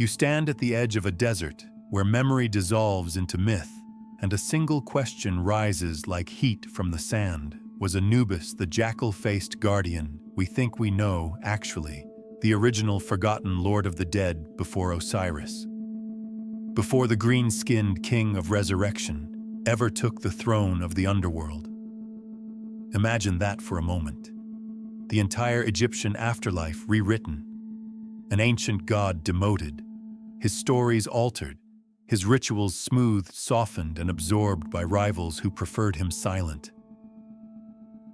You stand at the edge of a desert where memory dissolves into myth, and a single question rises like heat from the sand. Was Anubis the jackal-faced guardian we think we know actually the original forgotten lord of the dead before Osiris? Before the green-skinned king of resurrection ever took the throne of the underworld? Imagine that for a moment. The entire Egyptian afterlife rewritten. An ancient god demoted, his stories altered, his rituals smoothed, softened, and absorbed by rivals who preferred him silent.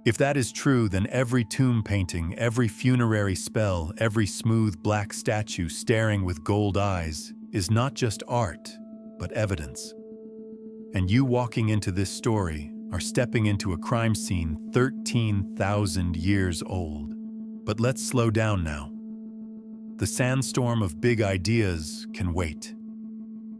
If that is true, then every tomb painting, every funerary spell, every smooth black statue staring with gold eyes is not just art, but evidence. And you walking into this story are stepping into a crime scene 13,000 years old. But let's slow down now. The sandstorm of big ideas can wait.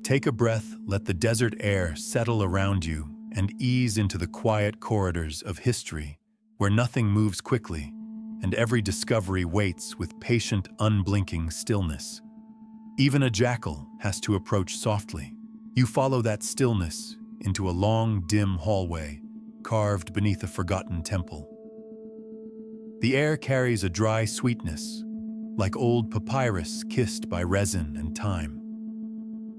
Take a breath, let the desert air settle around you, and ease into the quiet corridors of history, where nothing moves quickly, and every discovery waits with patient, unblinking stillness. Even a jackal has to approach softly. You follow that stillness into a long, dim hallway, carved beneath a forgotten temple. The air carries a dry sweetness, like old papyrus kissed by resin and time.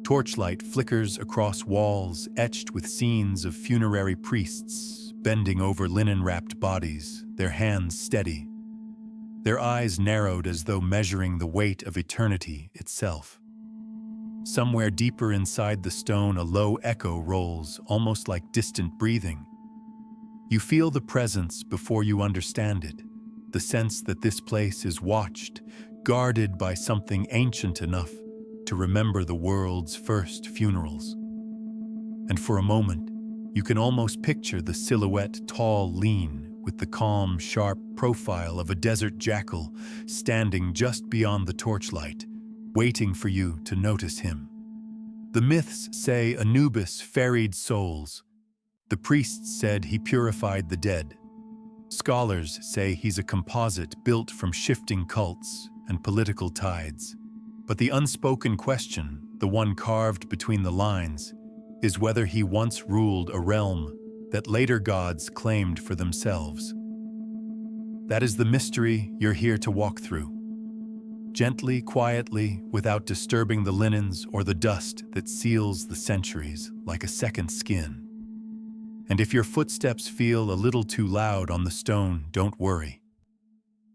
Torchlight flickers across walls etched with scenes of funerary priests bending over linen-wrapped bodies, their hands steady, their eyes narrowed as though measuring the weight of eternity itself. Somewhere deeper inside the stone, a low echo rolls, almost like distant breathing. You feel the presence before you understand it, the sense that this place is watched, guarded by something ancient enough to remember the world's first funerals. And for a moment, you can almost picture the silhouette, tall, lean, with the calm, sharp profile of a desert jackal standing just beyond the torchlight, waiting for you to notice him. The myths say Anubis ferried souls. The priests said he purified the dead. Scholars say he's a composite built from shifting cults and political tides. But the unspoken question, the one carved between the lines, is whether he once ruled a realm that later gods claimed for themselves. That is the mystery you're here to walk through. Gently, quietly, without disturbing the linens or the dust that seals the centuries like a second skin. And if your footsteps feel a little too loud on the stone, don't worry.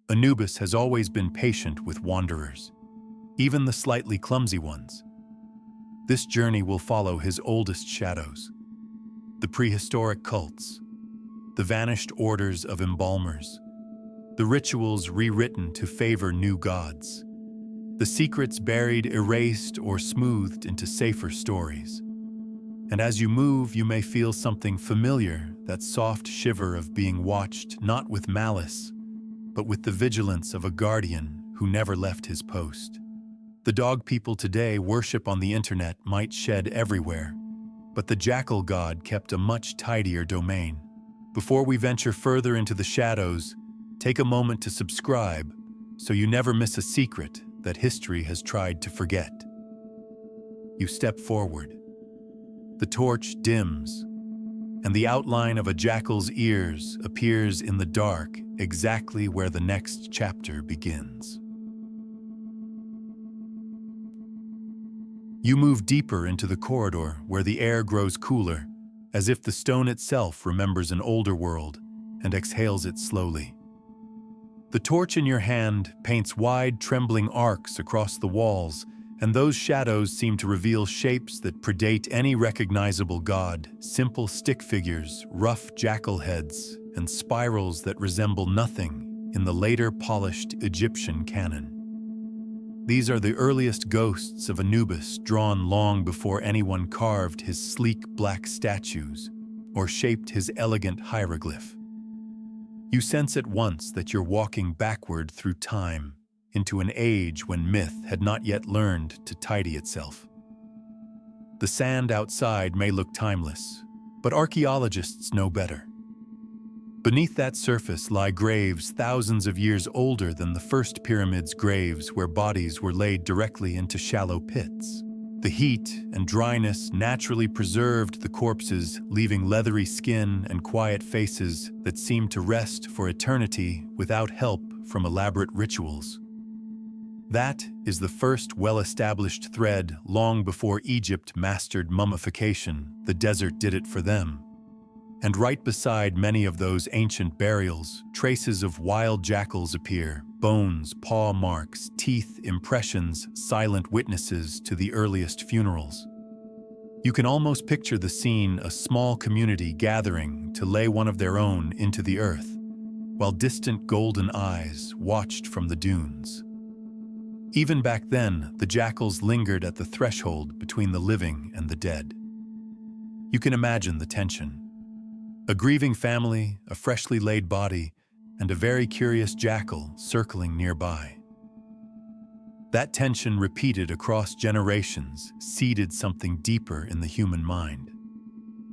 Anubis has always been patient with wanderers, even the slightly clumsy ones. This journey will follow his oldest shadows, the prehistoric cults, the vanished orders of embalmers, the rituals rewritten to favor new gods, the secrets buried, erased, or smoothed into safer stories. And as you move, you may feel something familiar, that soft shiver of being watched, not with malice, but with the vigilance of a guardian who never left his post. The dog people today worship on the internet might shed everywhere, but the jackal god kept a much tidier domain. Before we venture further into the shadows, take a moment to subscribe so you never miss a secret that history has tried to forget. You step forward. The torch dims, and the outline of a jackal's ears appears in the dark, exactly where the next chapter begins. You move deeper into the corridor where the air grows cooler, as if the stone itself remembers an older world and exhales it slowly. The torch in your hand paints wide, trembling arcs across the walls, and those shadows seem to reveal shapes that predate any recognizable god, simple stick figures, rough jackal heads, and spirals that resemble nothing in the later polished Egyptian canon. These are the earliest ghosts of Anubis, drawn long before anyone carved his sleek black statues or shaped his elegant hieroglyph. You sense at once that you're walking backward through time, into an age when myth had not yet learned to tidy itself. The sand outside may look timeless, but archaeologists know better. Beneath that surface lie graves thousands of years older than the first pyramids' graves, where bodies were laid directly into shallow pits. The heat and dryness naturally preserved the corpses, leaving leathery skin and quiet faces that seemed to rest for eternity without help from elaborate rituals. That is the first well-established thread. Long before Egypt mastered mummification, the desert did it for them. And right beside many of those ancient burials, traces of wild jackals appear: bones, paw marks, teeth impressions, silent witnesses to the earliest funerals. You can almost picture the scene: a small community gathering to lay one of their own into the earth, while distant golden eyes watched from the dunes. Even back then, the jackals lingered at the threshold between the living and the dead. You can imagine the tension. A grieving family, a freshly laid body, and a very curious jackal circling nearby. That tension, repeated across generations, seeded something deeper in the human mind.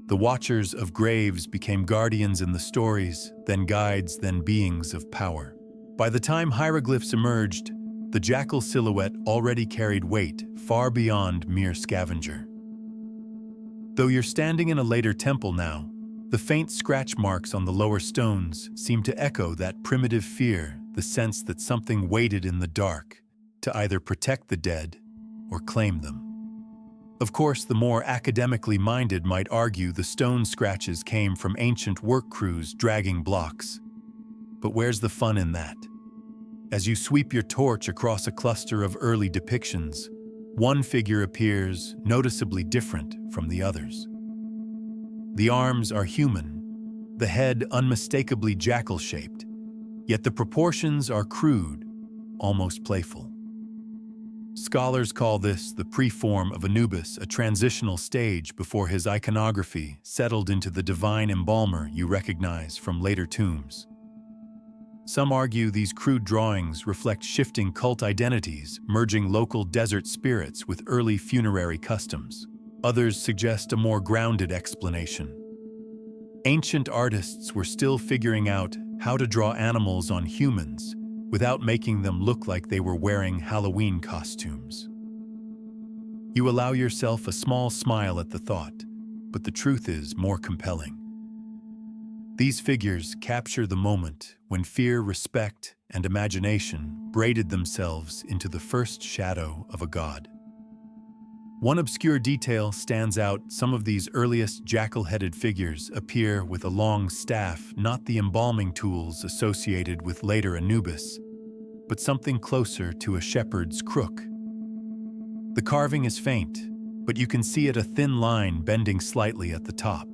The watchers of graves became guardians in the stories, then guides, then beings of power. By the time hieroglyphs emerged, the jackal silhouette already carried weight far beyond mere scavenger. Though you're standing in a later temple now, the faint scratch marks on the lower stones seem to echo that primitive fear, the sense that something waited in the dark to either protect the dead or claim them. Of course, the more academically minded might argue the stone scratches came from ancient work crews dragging blocks. But where's the fun in that? As you sweep your torch across a cluster of early depictions, one figure appears noticeably different from the others. The arms are human, the head unmistakably jackal-shaped, yet the proportions are crude, almost playful. Scholars call this the pre-form of Anubis, a transitional stage before his iconography settled into the divine embalmer you recognize from later tombs. Some argue these crude drawings reflect shifting cult identities, merging local desert spirits with early funerary customs. Others suggest a more grounded explanation. Ancient artists were still figuring out how to draw animals on humans without making them look like they were wearing Halloween costumes. You allow yourself a small smile at the thought, but the truth is more compelling. These figures capture the moment when fear, respect, and imagination braided themselves into the first shadow of a god. One obscure detail stands out: some of these earliest jackal-headed figures appear with a long staff, not the embalming tools associated with later Anubis, but something closer to a shepherd's crook. The carving is faint, but you can see it, a thin line bending slightly at the top.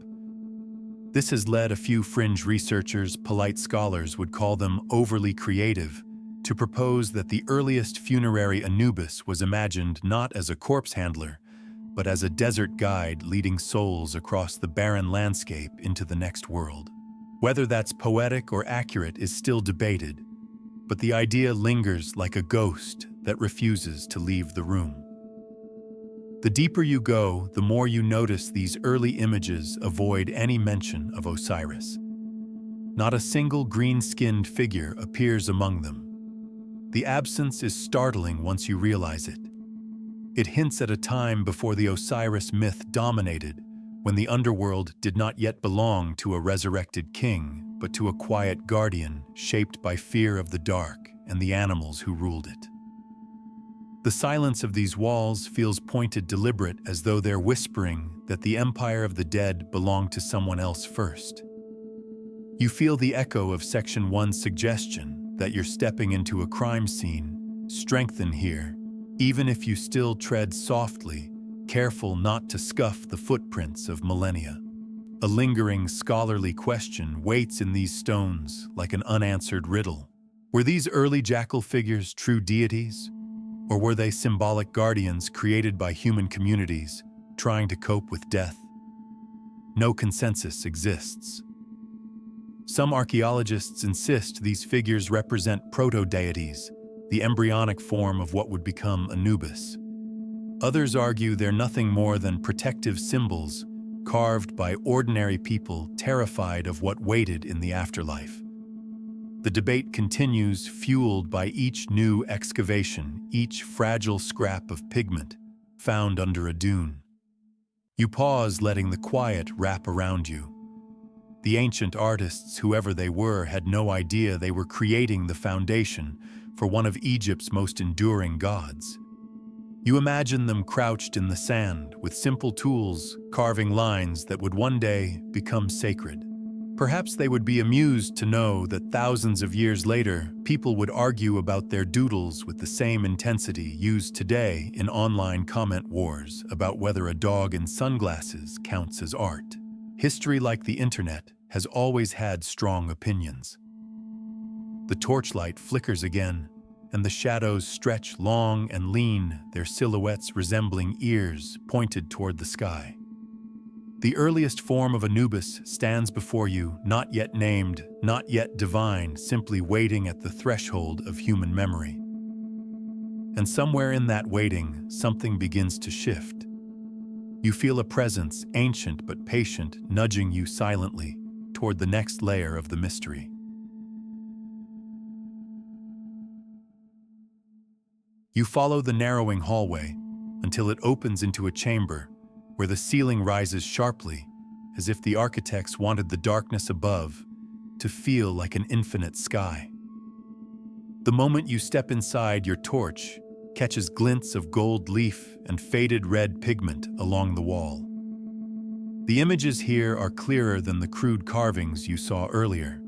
This has led a few fringe researchers, polite scholars would call them overly creative, to propose that the earliest funerary Anubis was imagined not as a corpse handler, but as a desert guide leading souls across the barren landscape into the next world. Whether that's poetic or accurate is still debated, but the idea lingers like a ghost that refuses to leave the room. The deeper you go, the more you notice these early images avoid any mention of Osiris. Not a single green-skinned figure appears among them. The absence is startling once you realize it. It hints at a time before the Osiris myth dominated, when the underworld did not yet belong to a resurrected king, but to a quiet guardian shaped by fear of the dark and the animals who ruled it. The silence of these walls feels pointed, deliberate, as though they're whispering that the empire of the dead belonged to someone else first. You feel the echo of Section 1's suggestion that you're stepping into a crime scene, strengthen here, even if you still tread softly, careful not to scuff the footprints of millennia. A lingering scholarly question waits in these stones like an unanswered riddle. Were these early jackal figures true deities? Or were they symbolic guardians created by human communities trying to cope with death? No consensus exists. Some archaeologists insist these figures represent proto-deities, the embryonic form of what would become Anubis. Others argue they're nothing more than protective symbols, carved by ordinary people terrified of what waited in the afterlife. The debate continues, fueled by each new excavation, each fragile scrap of pigment found under a dune. You pause, letting the quiet wrap around you. The ancient artists, whoever they were, had no idea they were creating the foundation for one of Egypt's most enduring gods. You imagine them crouched in the sand with simple tools, carving lines that would one day become sacred. Perhaps they would be amused to know that thousands of years later, people would argue about their doodles with the same intensity used today in online comment wars about whether a dog in sunglasses counts as art. History, like the internet, has always had strong opinions. The torchlight flickers again, and the shadows stretch long and lean, their silhouettes resembling ears pointed toward the sky. The earliest form of Anubis stands before you, not yet named, not yet divine, simply waiting at the threshold of human memory. And somewhere in that waiting, something begins to shift. You feel a presence, ancient but patient, nudging you silently toward the next layer of the mystery. You follow the narrowing hallway until it opens into a chamber where the ceiling rises sharply, as if the architects wanted the darkness above to feel like an infinite sky. The moment you step inside, your torch catches glints of gold leaf and faded red pigment along the wall. The images here are clearer than the crude carvings you saw earlier.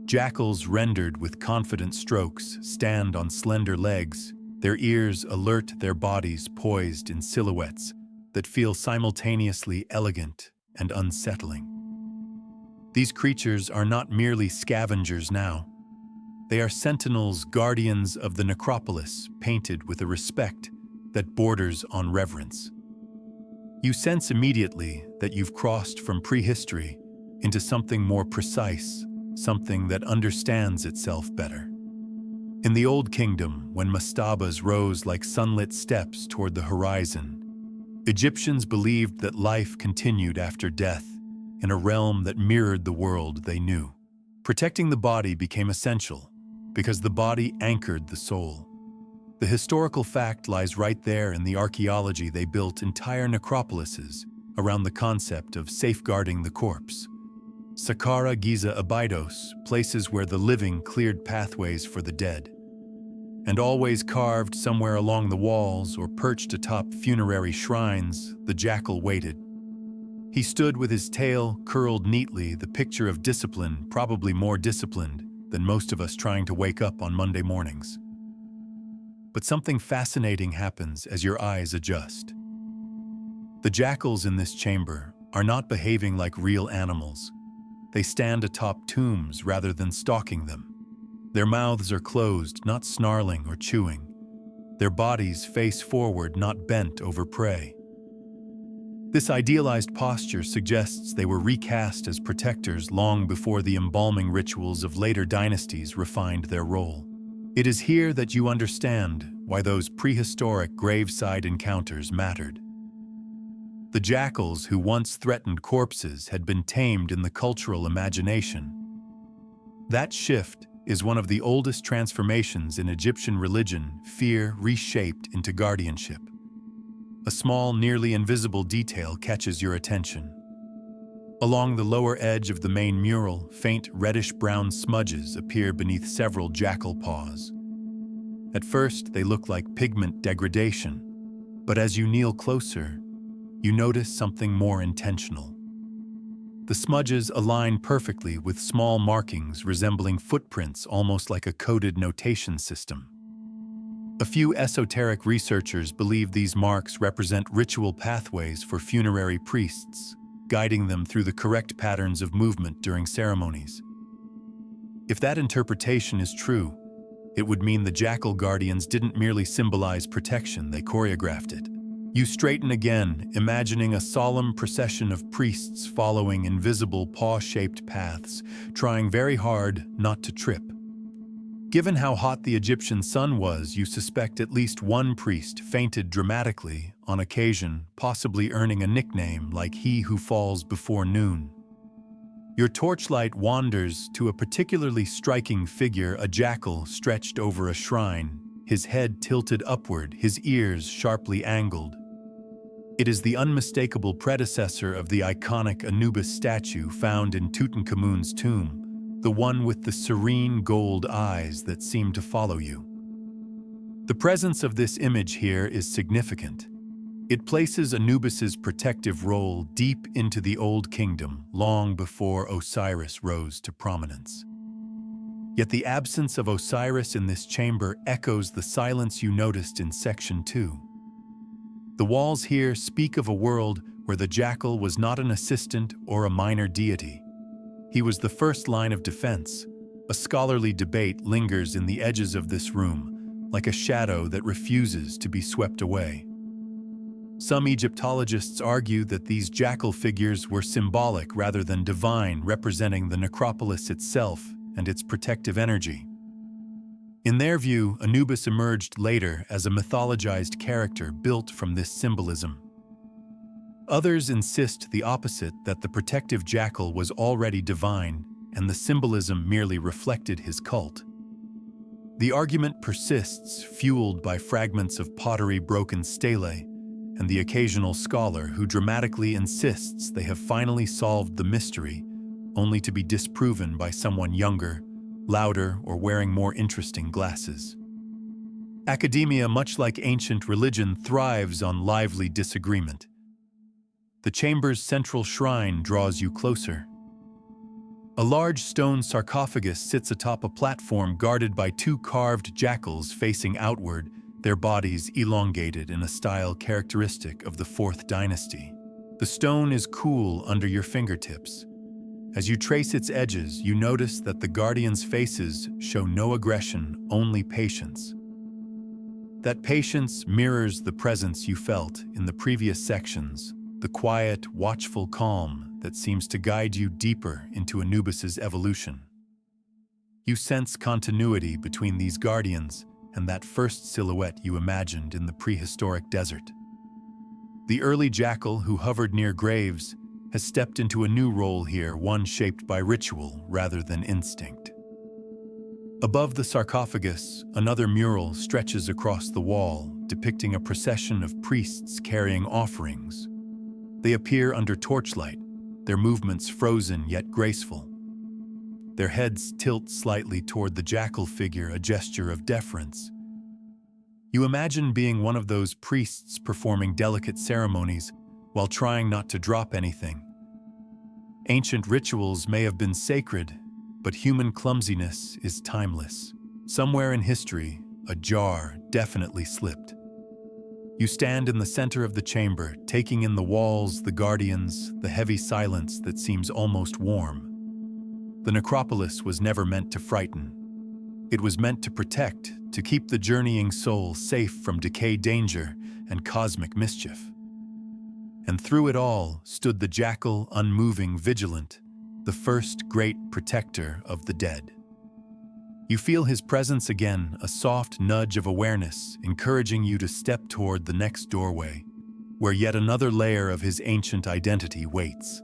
Jackals rendered with confident strokes stand on slender legs, their ears alert, their bodies poised in silhouettes that feel simultaneously elegant and unsettling. These creatures are not merely scavengers now. They are sentinels, guardians of the necropolis, painted with a respect that borders on reverence. You sense immediately that you've crossed from prehistory into something more precise, something that understands itself better. In the Old Kingdom, when mastabas rose like sunlit steps toward the horizon, Egyptians believed that life continued after death in a realm that mirrored the world they knew. Protecting the body became essential because the body anchored the soul. The historical fact lies right there in the archaeology. They built entire necropolises around the concept of safeguarding the corpse. Saqqara, Giza, Abydos, places where the living cleared pathways for the dead. And always carved somewhere along the walls or perched atop funerary shrines, the jackal waited. He stood with his tail curled neatly, the picture of discipline, probably more disciplined than most of us trying to wake up on Monday mornings. But something fascinating happens as your eyes adjust. The jackals in this chamber are not behaving like real animals. They stand atop tombs rather than stalking them. Their mouths are closed, not snarling or chewing. Their bodies face forward, not bent over prey. This idealized posture suggests they were recast as protectors long before the embalming rituals of later dynasties refined their role. It is here that you understand why those prehistoric graveside encounters mattered. The jackals who once threatened corpses had been tamed in the cultural imagination. That shift is one of the oldest transformations in Egyptian religion, fear reshaped into guardianship. A small, nearly invisible detail catches your attention. Along the lower edge of the main mural, faint reddish-brown smudges appear beneath several jackal paws. At first, they look like pigment degradation, but as you kneel closer, you notice something more intentional. The smudges align perfectly with small markings resembling footprints, almost like a coded notation system. A few esoteric researchers believe these marks represent ritual pathways for funerary priests, guiding them through the correct patterns of movement during ceremonies. If that interpretation is true, it would mean the jackal guardians didn't merely symbolize protection, they choreographed it. You straighten again, imagining a solemn procession of priests following invisible paw-shaped paths, trying very hard not to trip. Given how hot the Egyptian sun was, you suspect at least one priest fainted dramatically on occasion possibly earning a nickname like he who falls before noon. Your torchlight wanders to a particularly striking figure, a jackal stretched over a shrine, his head tilted upward, his ears sharply angled. It is the unmistakable predecessor of the iconic Anubis statue found in Tutankhamun's tomb, the one with the serene gold eyes that seem to follow you. The presence of this image here is significant. It places Anubis's protective role deep into the Old Kingdom, long before Osiris rose to prominence. Yet the absence of Osiris in this chamber echoes the silence you noticed in Section 2. The walls here speak of a world where the jackal was not an assistant or a minor deity. He was the first line of defense. A scholarly debate lingers in the edges of this room, like a shadow that refuses to be swept away. Some Egyptologists argue that these jackal figures were symbolic rather than divine, representing the necropolis itself and its protective energy. In their view, Anubis emerged later as a mythologized character built from this symbolism. Others insist the opposite, that the protective jackal was already divine and the symbolism merely reflected his cult. The argument persists, fueled by fragments of pottery, broken stelae, and the occasional scholar who dramatically insists they have finally solved the mystery, only to be disproven by someone younger, louder, or wearing more interesting glasses. Academia, much like ancient religion, thrives on lively disagreement. The chamber's central shrine draws you closer. A large stone sarcophagus sits atop a platform guarded by two carved jackals facing outward, their bodies elongated in a style characteristic of the Fourth Dynasty. The stone is cool under your fingertips. As you trace its edges, you notice that the guardians' faces show no aggression, only patience. That patience mirrors the presence you felt in the previous sections, the quiet, watchful calm that seems to guide you deeper into Anubis's evolution. You sense continuity between these guardians and that first silhouette you imagined in the prehistoric desert. The early jackal who hovered near graves has stepped into a new role here, one shaped by ritual rather than instinct. Above the sarcophagus, another mural stretches across the wall, depicting a procession of priests carrying offerings. They appear under torchlight, their movements frozen yet graceful. Their heads tilt slightly toward the jackal figure, a gesture of deference. You imagine being one of those priests performing delicate ceremonies while trying not to drop anything. Ancient rituals may have been sacred, but human clumsiness is timeless. Somewhere in history, a jar definitely slipped. You stand in the center of the chamber, taking in the walls, the guardians, the heavy silence that seems almost warm. The necropolis was never meant to frighten. It was meant to protect, to keep the journeying soul safe from decay, danger, and cosmic mischief. And through it all stood the jackal, unmoving, vigilant, the first great protector of the dead. You feel his presence again, a soft nudge of awareness, encouraging you to step toward the next doorway, where yet another layer of his ancient identity waits.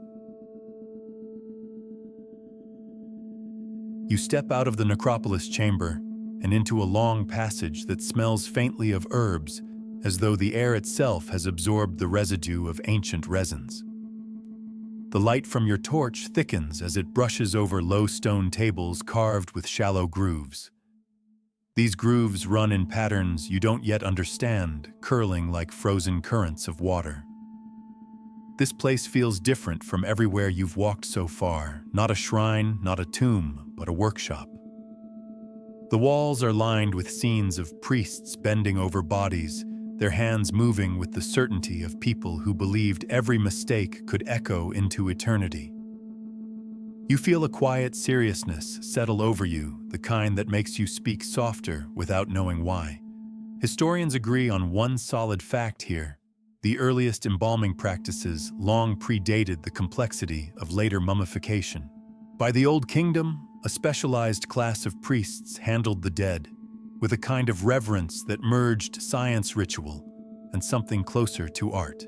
You step out of the necropolis chamber and into a long passage that smells faintly of herbs, as though the air itself has absorbed the residue of ancient resins. The light from your torch thickens as it brushes over low stone tables carved with shallow grooves. These grooves run in patterns you don't yet understand, curling like frozen currents of water. This place feels different from everywhere you've walked so far, not a shrine, not a tomb, but a workshop. The walls are lined with scenes of priests bending over bodies, their hands moving with the certainty of people who believed every mistake could echo into eternity. You feel a quiet seriousness settle over you, the kind that makes you speak softer without knowing why. Historians agree on one solid fact here. The earliest embalming practices long predated the complexity of later mummification. By the Old Kingdom, a specialized class of priests handled the dead with a kind of reverence that merged science, ritual, and something closer to art.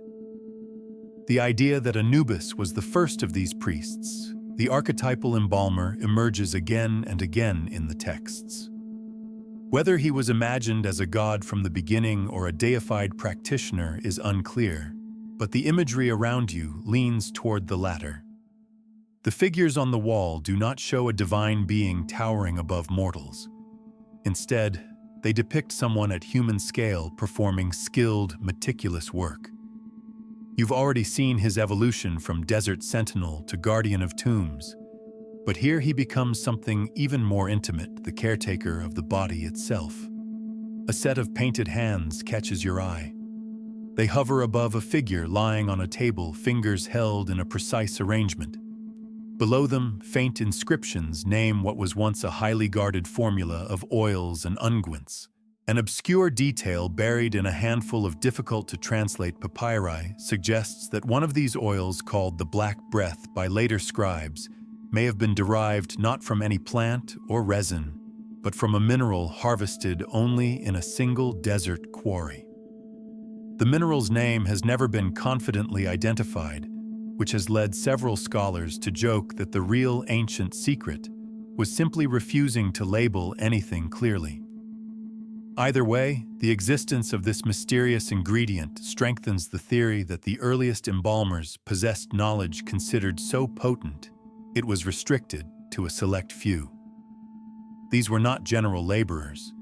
The idea that Anubis was the first of these priests, the archetypal embalmer, emerges again and again in the texts. Whether he was imagined as a god from the beginning or a deified practitioner is unclear, but the imagery around you leans toward the latter. The figures on the wall do not show a divine being towering above mortals. Instead, they depict someone at human scale performing skilled, meticulous work. You've already seen his evolution from desert sentinel to guardian of tombs, but here he becomes something even more intimate, the caretaker of the body itself. A set of painted hands catches your eye. They hover above a figure lying on a table, fingers held in a precise arrangement. Below them, faint inscriptions name what was once a highly guarded formula of oils and unguents. An obscure detail buried in a handful of difficult-to-translate papyri suggests that one of these oils, called the Black Breath by later scribes, may have been derived not from any plant or resin, but from a mineral harvested only in a single desert quarry. The mineral's name has never been confidently identified, which has led several scholars to joke that the real ancient secret was simply refusing to label anything clearly. Either way, the existence of this mysterious ingredient strengthens the theory that the earliest embalmers possessed knowledge considered so potent it was restricted to a select few. These were not general laborers.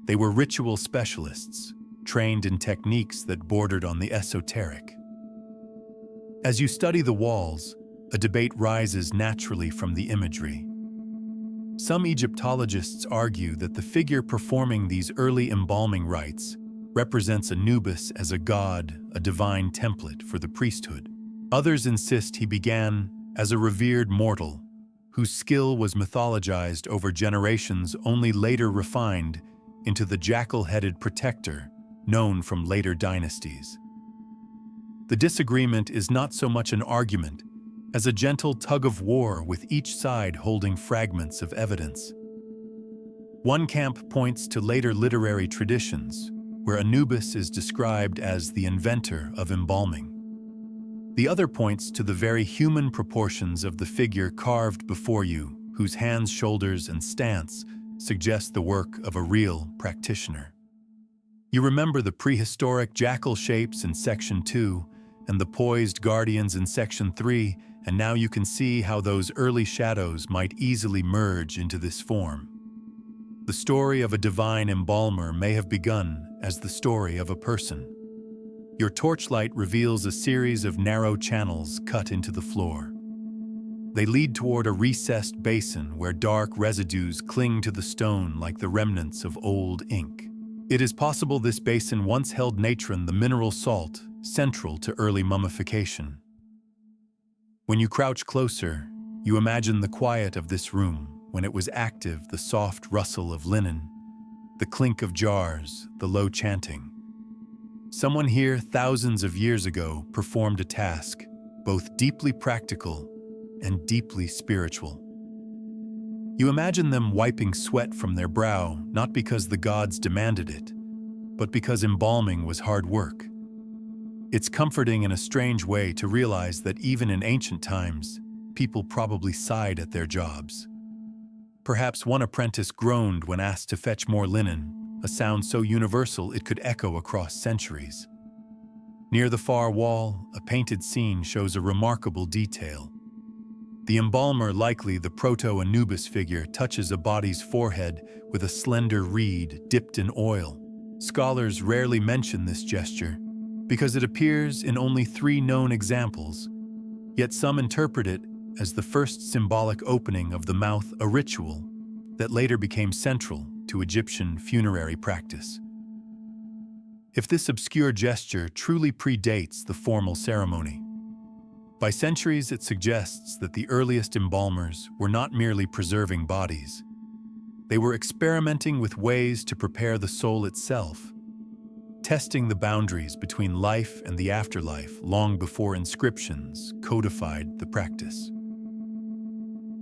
They were ritual specialists, trained in techniques that bordered on the esoteric. As you study the walls, a debate rises naturally from the imagery. Some Egyptologists argue that the figure performing these early embalming rites represents Anubis as a god, a divine template for the priesthood. Others insist he began as a revered mortal, whose skill was mythologized over generations, only later refined into the jackal-headed protector known from later dynasties. The disagreement is not so much an argument as a gentle tug-of-war, with each side holding fragments of evidence. One camp points to later literary traditions, where Anubis is described as the inventor of embalming. The other points to the very human proportions of the figure carved before you, whose hands, shoulders, and stance suggest the work of a real practitioner. You remember the prehistoric jackal shapes in Section 2 and the poised guardians in Section 3, and now you can see how those early shadows might easily merge into this form. The story of a divine embalmer may have begun as the story of a person. Your torchlight reveals a series of narrow channels cut into the floor. They lead toward a recessed basin where dark residues cling to the stone like the remnants of old ink. It is possible this basin once held natron, the mineral salt, central to early mummification. When you crouch closer, you imagine the quiet of this room. When it was active, the soft rustle of linen, the clink of jars, the low chanting. Someone here thousands of years ago performed a task, both deeply practical and deeply spiritual. You imagine them wiping sweat from their brow, not because the gods demanded it, but because embalming was hard work. It's comforting in a strange way to realize that even in ancient times, people probably sighed at their jobs. Perhaps one apprentice groaned when asked to fetch more linen, a sound so universal it could echo across centuries. Near the far wall, a painted scene shows a remarkable detail. The embalmer, likely the proto-Anubis figure, touches a body's forehead with a slender reed dipped in oil. Scholars rarely mention this gesture because it appears in only 3 known examples, yet some interpret it as the first symbolic opening of the mouth, a ritual that later became central to Egyptian funerary practice. If this obscure gesture truly predates the formal ceremony, by centuries it suggests that the earliest embalmers were not merely preserving bodies. They were experimenting with ways to prepare the soul itself, testing the boundaries between life and the afterlife long before inscriptions codified the practice.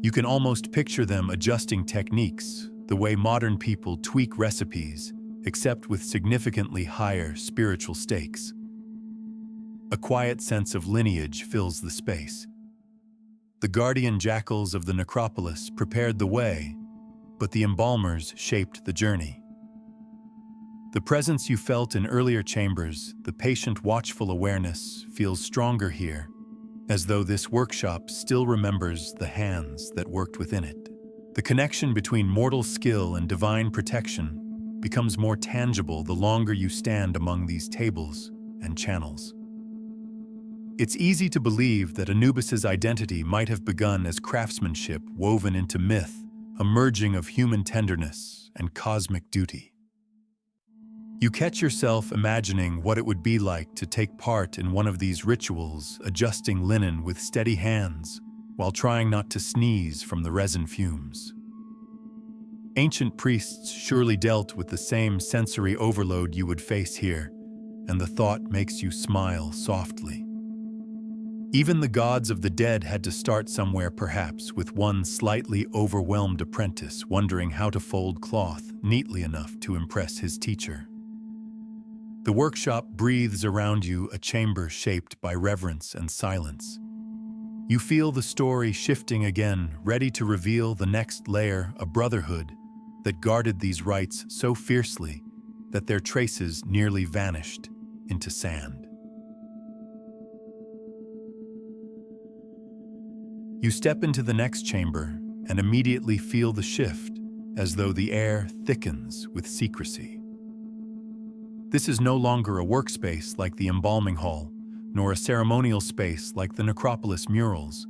You can almost picture them adjusting techniques, the way modern people tweak recipes, except with significantly higher spiritual stakes. A quiet sense of lineage fills the space. The guardian jackals of the necropolis prepared the way, but the embalmers shaped the journey. The presence you felt in earlier chambers, the patient watchful awareness, feels stronger here, as though this workshop still remembers the hands that worked within it. The connection between mortal skill and divine protection becomes more tangible the longer you stand among these tables and channels. It's easy to believe that Anubis's identity might have begun as craftsmanship woven into myth, a merging of human tenderness and cosmic duty. You catch yourself imagining what it would be like to take part in one of these rituals, adjusting linen with steady hands while trying not to sneeze from the resin fumes. Ancient priests surely dealt with the same sensory overload you would face here, and the thought makes you smile softly. Even the gods of the dead had to start somewhere, perhaps with one slightly overwhelmed apprentice wondering how to fold cloth neatly enough to impress his teacher. The workshop breathes around you, a chamber shaped by reverence and silence. You feel the story shifting again, ready to reveal the next layer, a brotherhood that guarded these rites so fiercely that their traces nearly vanished into sand. You step into the next chamber and immediately feel the shift, as though the air thickens with secrecy. This is no longer a workspace like the embalming hall, nor a ceremonial space like the necropolis murals.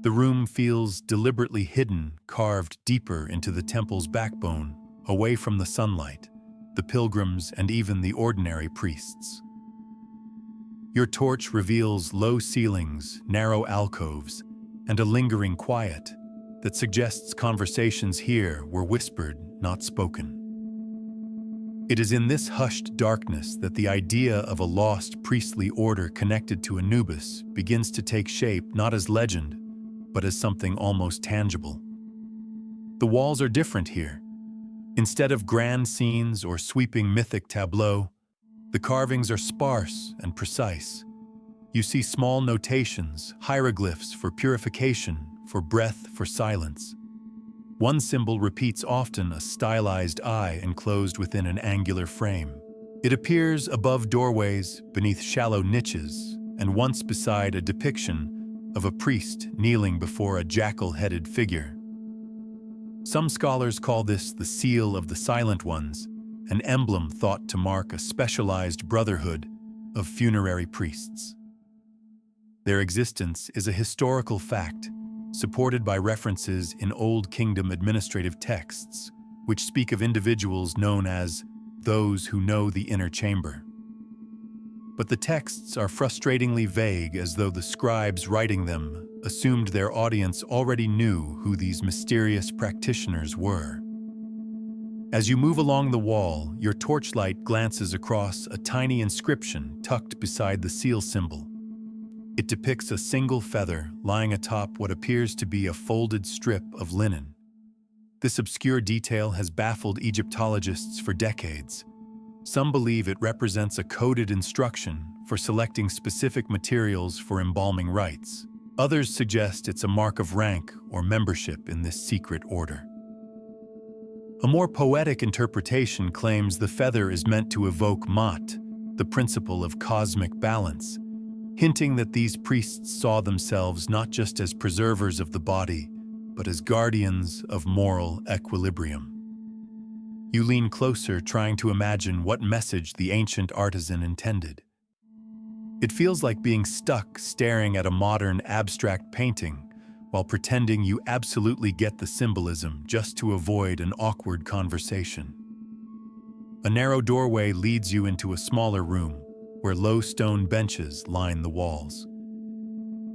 The room feels deliberately hidden, carved deeper into the temple's backbone, away from the sunlight, the pilgrims, and even the ordinary priests. Your torch reveals low ceilings, narrow alcoves, and a lingering quiet that suggests conversations here were whispered, not spoken. It is in this hushed darkness that the idea of a lost priestly order connected to Anubis begins to take shape, not as legend, but as something almost tangible. The walls are different here. Instead of grand scenes or sweeping mythic tableau, the carvings are sparse and precise. You see small notations, hieroglyphs for purification, for breath, for silence. One symbol repeats often, a stylized eye enclosed within an angular frame. It appears above doorways, beneath shallow niches, and once beside a depiction of a priest kneeling before a jackal-headed figure. Some scholars call this the seal of the Silent Ones, an emblem thought to mark a specialized brotherhood of funerary priests. Their existence is a historical fact, supported by references in Old Kingdom administrative texts, which speak of individuals known as those who know the inner chamber. But the texts are frustratingly vague, as though the scribes writing them assumed their audience already knew who these mysterious practitioners were. As you move along the wall, your torchlight glances across a tiny inscription tucked beside the seal symbol. It depicts a single feather lying atop what appears to be a folded strip of linen. This obscure detail has baffled Egyptologists for decades. Some believe it represents a coded instruction for selecting specific materials for embalming rites. Others suggest it's a mark of rank or membership in this secret order. A more poetic interpretation claims the feather is meant to evoke Mat, the principle of cosmic balance, hinting that these priests saw themselves not just as preservers of the body, but as guardians of moral equilibrium. You lean closer, trying to imagine what message the ancient artisan intended. It feels like being stuck staring at a modern abstract painting while pretending you absolutely get the symbolism just to avoid an awkward conversation. A narrow doorway leads you into a smaller room, where low stone benches line the walls.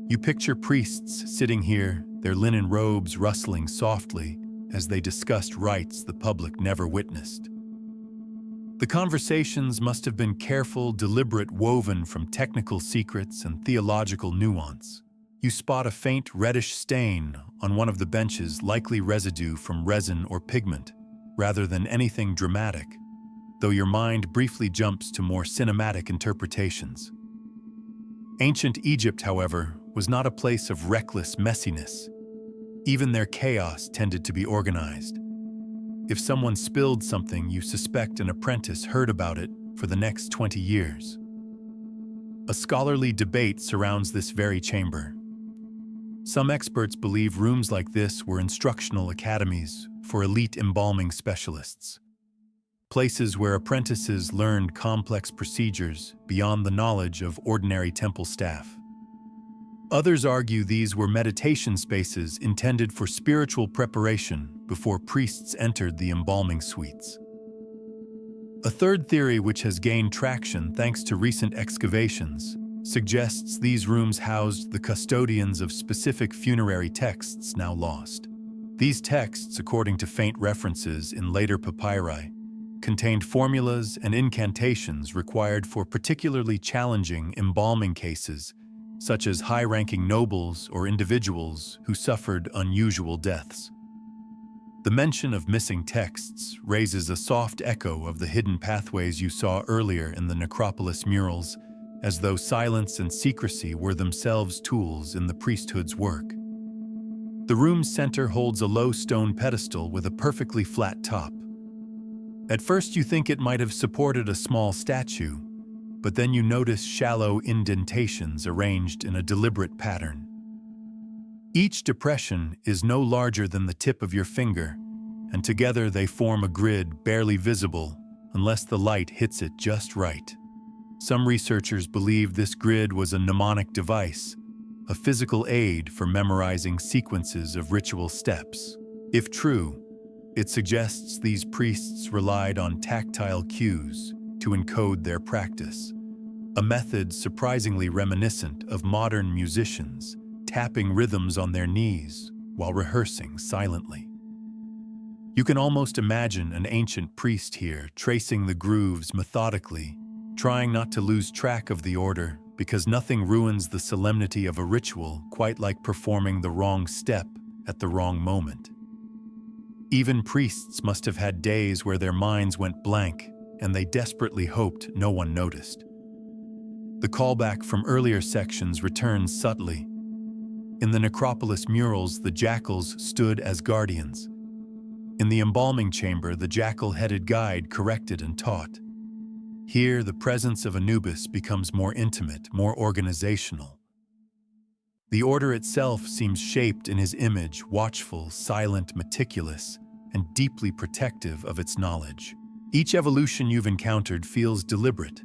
You picture priests sitting here, their linen robes rustling softly as they discussed rites the public never witnessed. The conversations must have been careful, deliberate, woven from technical secrets and theological nuance. You spot a faint reddish stain on one of the benches, likely residue from resin or pigment, rather than anything dramatic. though your mind briefly jumps to more cinematic interpretations. Ancient Egypt, however, was not a place of reckless messiness. Even their chaos tended to be organized. If someone spilled something, you suspect an apprentice heard about it for the next 20 years. A scholarly debate surrounds this very chamber. Some experts believe rooms like this were instructional academies for elite embalming specialists, places where apprentices learned complex procedures beyond the knowledge of ordinary temple staff. Others argue these were meditation spaces intended for spiritual preparation before priests entered the embalming suites. A third theory, which has gained traction thanks to recent excavations, suggests these rooms housed the custodians of specific funerary texts now lost. These texts, according to faint references in later papyri, contained formulas and incantations required for particularly challenging embalming cases, such as high-ranking nobles or individuals who suffered unusual deaths. The mention of missing texts raises a soft echo of the hidden pathways you saw earlier in the necropolis murals, as though silence and secrecy were themselves tools in the priesthood's work. The room's center holds a low stone pedestal with a perfectly flat top. At first you think it might have supported a small statue, but then you notice shallow indentations arranged in a deliberate pattern. Each depression is no larger than the tip of your finger, and together they form a grid barely visible unless the light hits it just right. Some researchers believe this grid was a mnemonic device, a physical aid for memorizing sequences of ritual steps. If true, it suggests these priests relied on tactile cues to encode their practice, a method surprisingly reminiscent of modern musicians tapping rhythms on their knees while rehearsing silently. You can almost imagine an ancient priest here tracing the grooves methodically, trying not to lose track of the order, because nothing ruins the solemnity of a ritual quite like performing the wrong step at the wrong moment. Even priests must have had days where their minds went blank and they desperately hoped no one noticed. The callback from earlier sections returns subtly. In the necropolis murals, the jackals stood as guardians. In the embalming chamber, the jackal-headed guide corrected and taught. Here, the presence of Anubis becomes more intimate, more organizational. The order itself seems shaped in his image, watchful, silent, meticulous, and deeply protective of its knowledge. Each evolution you've encountered feels deliberate,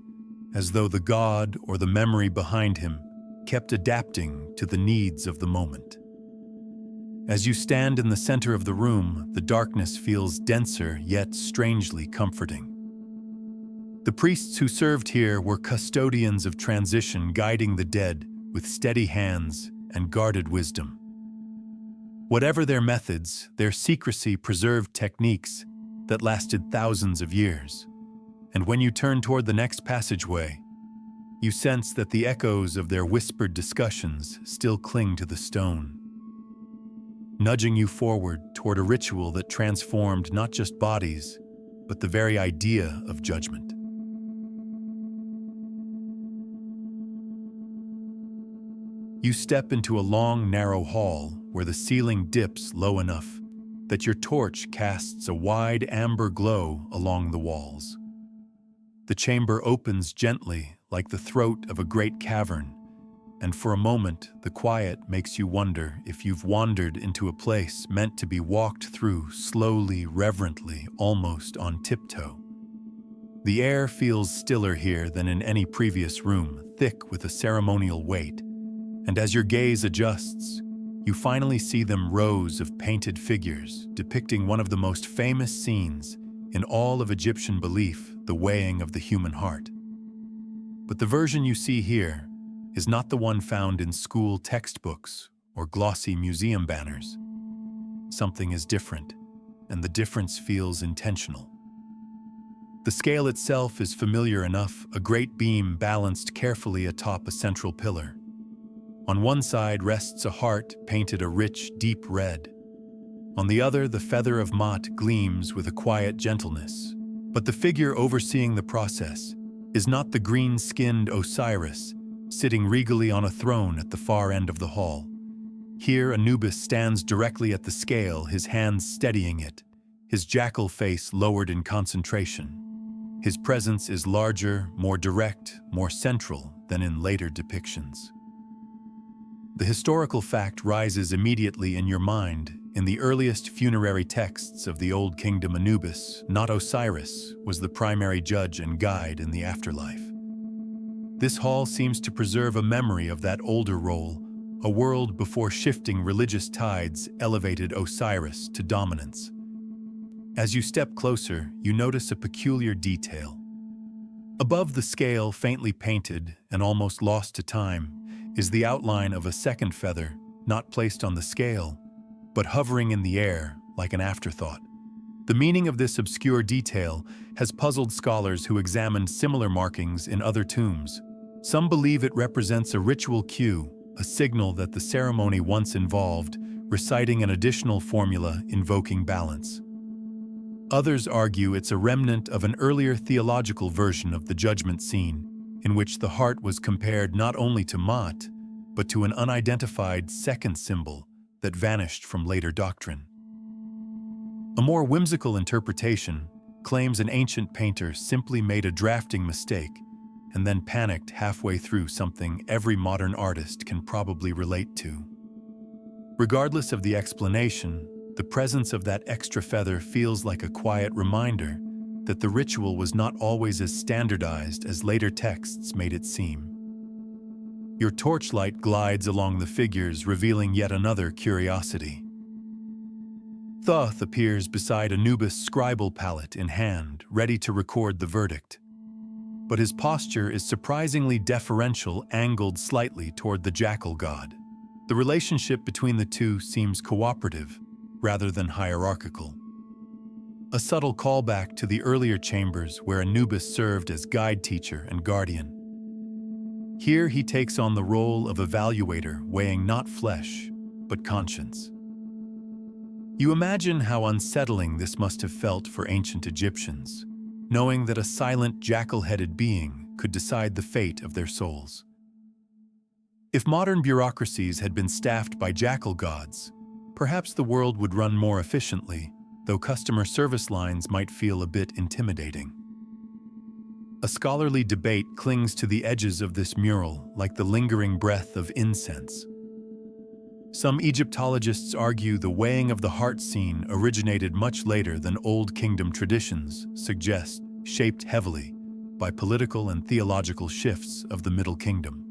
as though the god or the memory behind him kept adapting to the needs of the moment. As you stand in the center of the room, the darkness feels denser yet strangely comforting. The priests who served here were custodians of transition, guiding the dead with steady hands and guarded wisdom. Whatever their methods, their secrecy preserved techniques that lasted thousands of years. And when you turn toward the next passageway, you sense that the echoes of their whispered discussions still cling to the stone, nudging you forward toward a ritual that transformed not just bodies, but the very idea of judgment. You step into a long, narrow hall where the ceiling dips low enough that your torch casts a wide amber glow along the walls. The chamber opens gently like the throat of a great cavern, and for a moment the quiet makes you wonder if you've wandered into a place meant to be walked through slowly, reverently, almost on tiptoe. The air feels stiller here than in any previous room, thick with a ceremonial weight, and as your gaze adjusts, you finally see them rows of painted figures depicting one of the most famous scenes in all of Egyptian belief, the weighing of the human heart. But the version you see here is not the one found in school textbooks or glossy museum banners. Something is different, and the difference feels intentional. The scale itself is familiar enough, a great beam balanced carefully atop a central pillar. On one side rests a heart painted a rich, deep red. On the other, the feather of Ma'at gleams with a quiet gentleness, But the figure overseeing the process is not the green-skinned Osiris, sitting regally on a throne at the far end of the hall. Here, Anubis stands directly at the scale, his hands steadying it, his jackal face lowered in concentration. His presence is larger, more direct, more central than in later depictions. The historical fact rises immediately in your mind. In the earliest funerary texts of the Old Kingdom, Anubis, not Osiris, was the primary judge and guide in the afterlife. This hall seems to preserve a memory of that older role, a world before shifting religious tides elevated Osiris to dominance. As you step closer, you notice a peculiar detail. Above the scale, faintly painted and almost lost to time, is the outline of a second feather, not placed on the scale, but hovering in the air like an afterthought. The meaning of this obscure detail has puzzled scholars who examined similar markings in other tombs. Some believe it represents a ritual cue, a signal that the ceremony once involved reciting an additional formula invoking balance. Others argue it's a remnant of an earlier theological version of the judgment scene, in which the heart was compared not only to Maat, but to an unidentified second symbol that vanished from later doctrine. A more whimsical interpretation claims an ancient painter simply made a drafting mistake and then panicked halfway through something every modern artist can probably relate to. Regardless of the explanation, the presence of that extra feather feels like a quiet reminder that the ritual was not always as standardized as later texts made it seem. Your torchlight glides along the figures, revealing yet another curiosity. Thoth appears beside Anubis' scribal palette in hand, ready to record the verdict. But his posture is surprisingly deferential, angled slightly toward the jackal god. The relationship between the two seems cooperative, rather than hierarchical. A subtle callback to the earlier chambers where Anubis served as guide teacher and guardian. Here he takes on the role of evaluator, weighing not flesh, but conscience. You imagine how unsettling this must have felt for ancient Egyptians, knowing that a silent, jackal-headed being could decide the fate of their souls. If modern bureaucracies had been staffed by jackal gods, perhaps the world would run more efficiently, though customer service lines might feel a bit intimidating. A scholarly debate clings to the edges of this mural like the lingering breath of incense. Some Egyptologists argue the weighing of the heart scene originated much later than Old Kingdom traditions suggest, shaped heavily by political and theological shifts of the Middle Kingdom.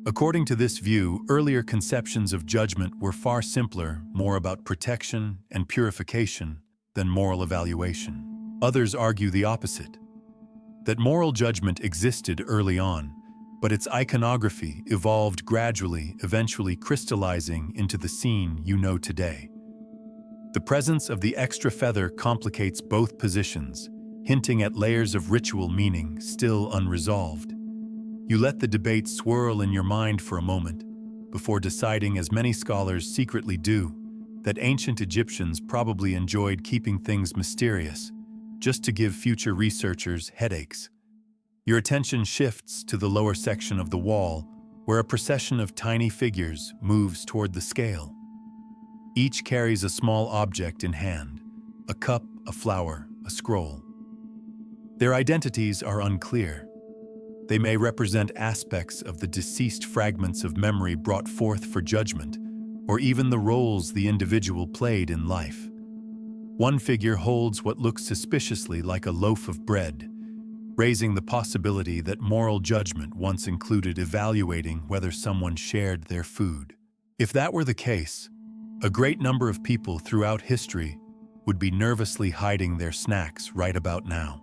According to this view, earlier conceptions of judgment were far simpler, more about protection and purification than moral evaluation. Others argue the opposite, that moral judgment existed early on, but its iconography evolved gradually, eventually crystallizing into the scene you know today. The presence of the extra feather complicates both positions, hinting at layers of ritual meaning still unresolved. You let the debate swirl in your mind for a moment, before deciding, as many scholars secretly do, that ancient Egyptians probably enjoyed keeping things mysterious, just to give future researchers headaches. Your attention shifts to the lower section of the wall, where a procession of tiny figures moves toward the scale. Each carries a small object in hand, a cup, a flower, a scroll. Their identities are unclear. They may represent aspects of the deceased fragments of memory brought forth for judgment, or even the roles the individual played in life. One figure holds what looks suspiciously like a loaf of bread, raising the possibility that moral judgment once included evaluating whether someone shared their food. If that were the case, a great number of people throughout history would be nervously hiding their snacks right about now.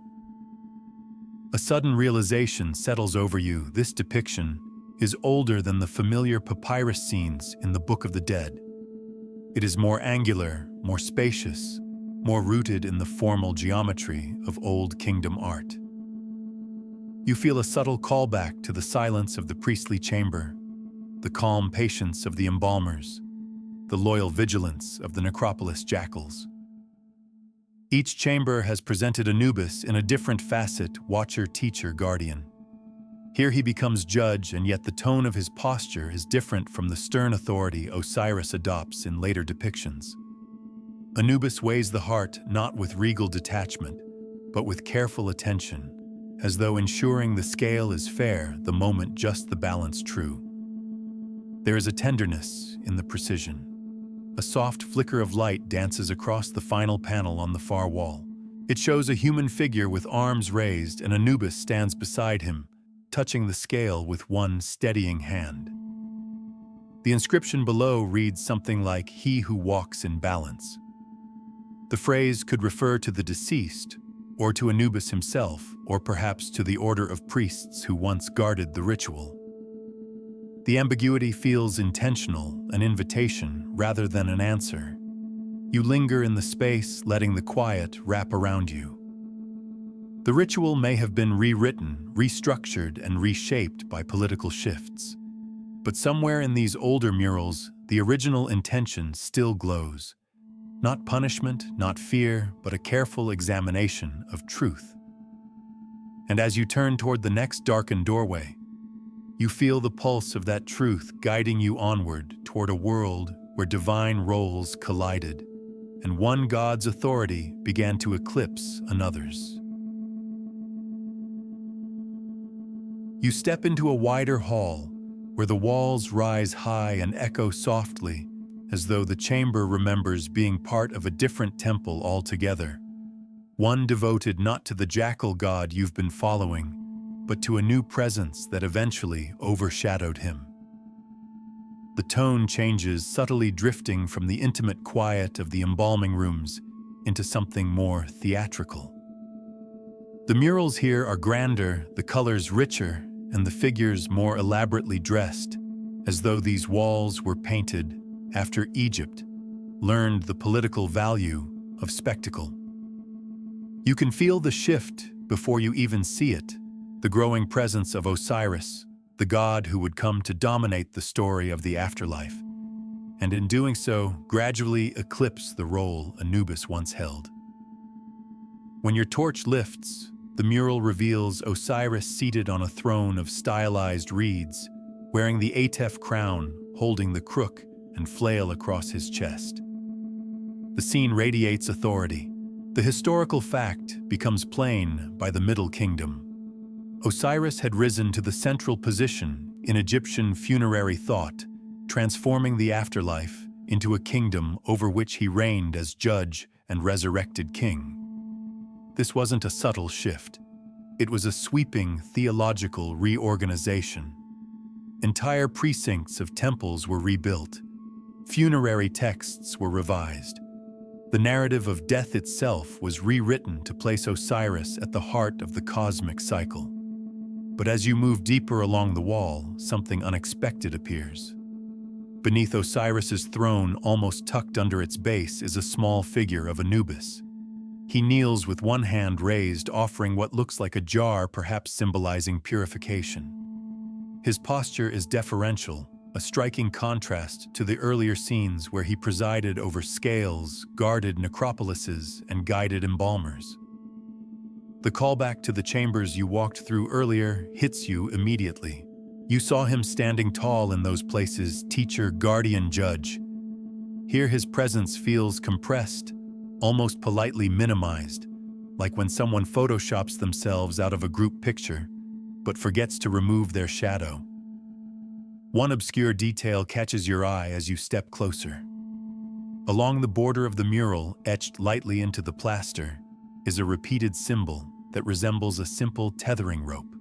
A sudden realization settles over you. This depiction is older than the familiar papyrus scenes in the Book of the Dead. It is more angular, more spacious, more rooted in the formal geometry of Old Kingdom art. You feel a subtle callback to the silence of the priestly chamber, the calm patience of the embalmers, the loyal vigilance of the necropolis jackals. Each chamber has presented Anubis in a different facet: watcher, teacher, guardian. Here he becomes judge, and yet the tone of his posture is different from the stern authority Osiris adopts in later depictions. Anubis weighs the heart not with regal detachment, but with careful attention, as though ensuring the scale is fair, the moment just the balance true. There is a tenderness in the precision. A soft flicker of light dances across the final panel on the far wall. It shows a human figure with arms raised, and Anubis stands beside him, touching the scale with one steadying hand. The inscription below reads something like, "He who walks in balance." The phrase could refer to the deceased, or to Anubis himself, or perhaps to the order of priests who once guarded the ritual. The ambiguity feels intentional, an invitation rather than an answer. You linger in the space, letting the quiet wrap around you. The ritual may have been rewritten, restructured, and reshaped by political shifts. But somewhere in these older murals, the original intention still glows. Not punishment, not fear, but a careful examination of truth. And as you turn toward the next darkened doorway, you feel the pulse of that truth guiding you onward toward a world where divine roles collided, and one god's authority began to eclipse another's. You step into a wider hall, where the walls rise high and echo softly, as though the chamber remembers being part of a different temple altogether, one devoted not to the jackal god you've been following, but to a new presence that eventually overshadowed him. The tone changes, subtly drifting from the intimate quiet of the embalming rooms into something more theatrical. The murals here are grander, the colors richer, and the figures more elaborately dressed, as though these walls were painted after Egypt learned the political value of spectacle. You can feel the shift before you even see it, the growing presence of Osiris, the god who would come to dominate the story of the afterlife, and in doing so, gradually eclipse the role Anubis once held. When your torch lifts, the mural reveals Osiris seated on a throne of stylized reeds, wearing the Atef crown, holding the crook and flail across his chest. The scene radiates authority. The historical fact becomes plain by the Middle Kingdom. Osiris had risen to the central position in Egyptian funerary thought, transforming the afterlife into a kingdom over which he reigned as judge and resurrected king. This wasn't a subtle shift. It was a sweeping theological reorganization. Entire precincts of temples were rebuilt. Funerary texts were revised. The narrative of death itself was rewritten to place Osiris at the heart of the cosmic cycle. But as you move deeper along the wall, something unexpected appears. Beneath Osiris's throne, almost tucked under its base, is a small figure of Anubis. He kneels with one hand raised, offering what looks like a jar, perhaps symbolizing purification. His posture is deferential, a striking contrast to the earlier scenes where he presided over scales, guarded necropolises, and guided embalmers. The callback to the chambers you walked through earlier hits you immediately. You saw him standing tall in those places, teacher, guardian, judge. Here his presence feels compressed, almost politely minimized, like when someone photoshops themselves out of a group picture, but forgets to remove their shadow. One obscure detail catches your eye as you step closer. Along the border of the mural, etched lightly into the plaster, is a repeated symbol that resembles a simple tethering rope.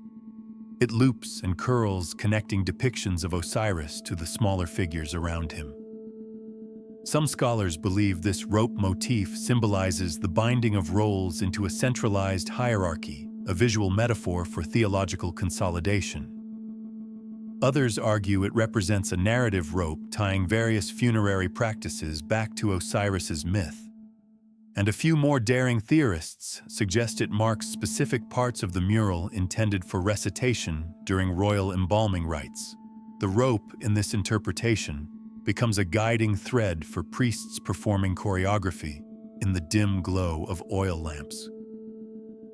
It loops and curls, connecting depictions of Osiris to the smaller figures around him. Some scholars believe this rope motif symbolizes the binding of roles into a centralized hierarchy, a visual metaphor for theological consolidation. Others argue it represents a narrative rope tying various funerary practices back to Osiris's myth. And a few more daring theorists suggest it marks specific parts of the mural intended for recitation during royal embalming rites. The rope, in this interpretation, becomes a guiding thread for priests performing choreography, in the dim glow of oil lamps.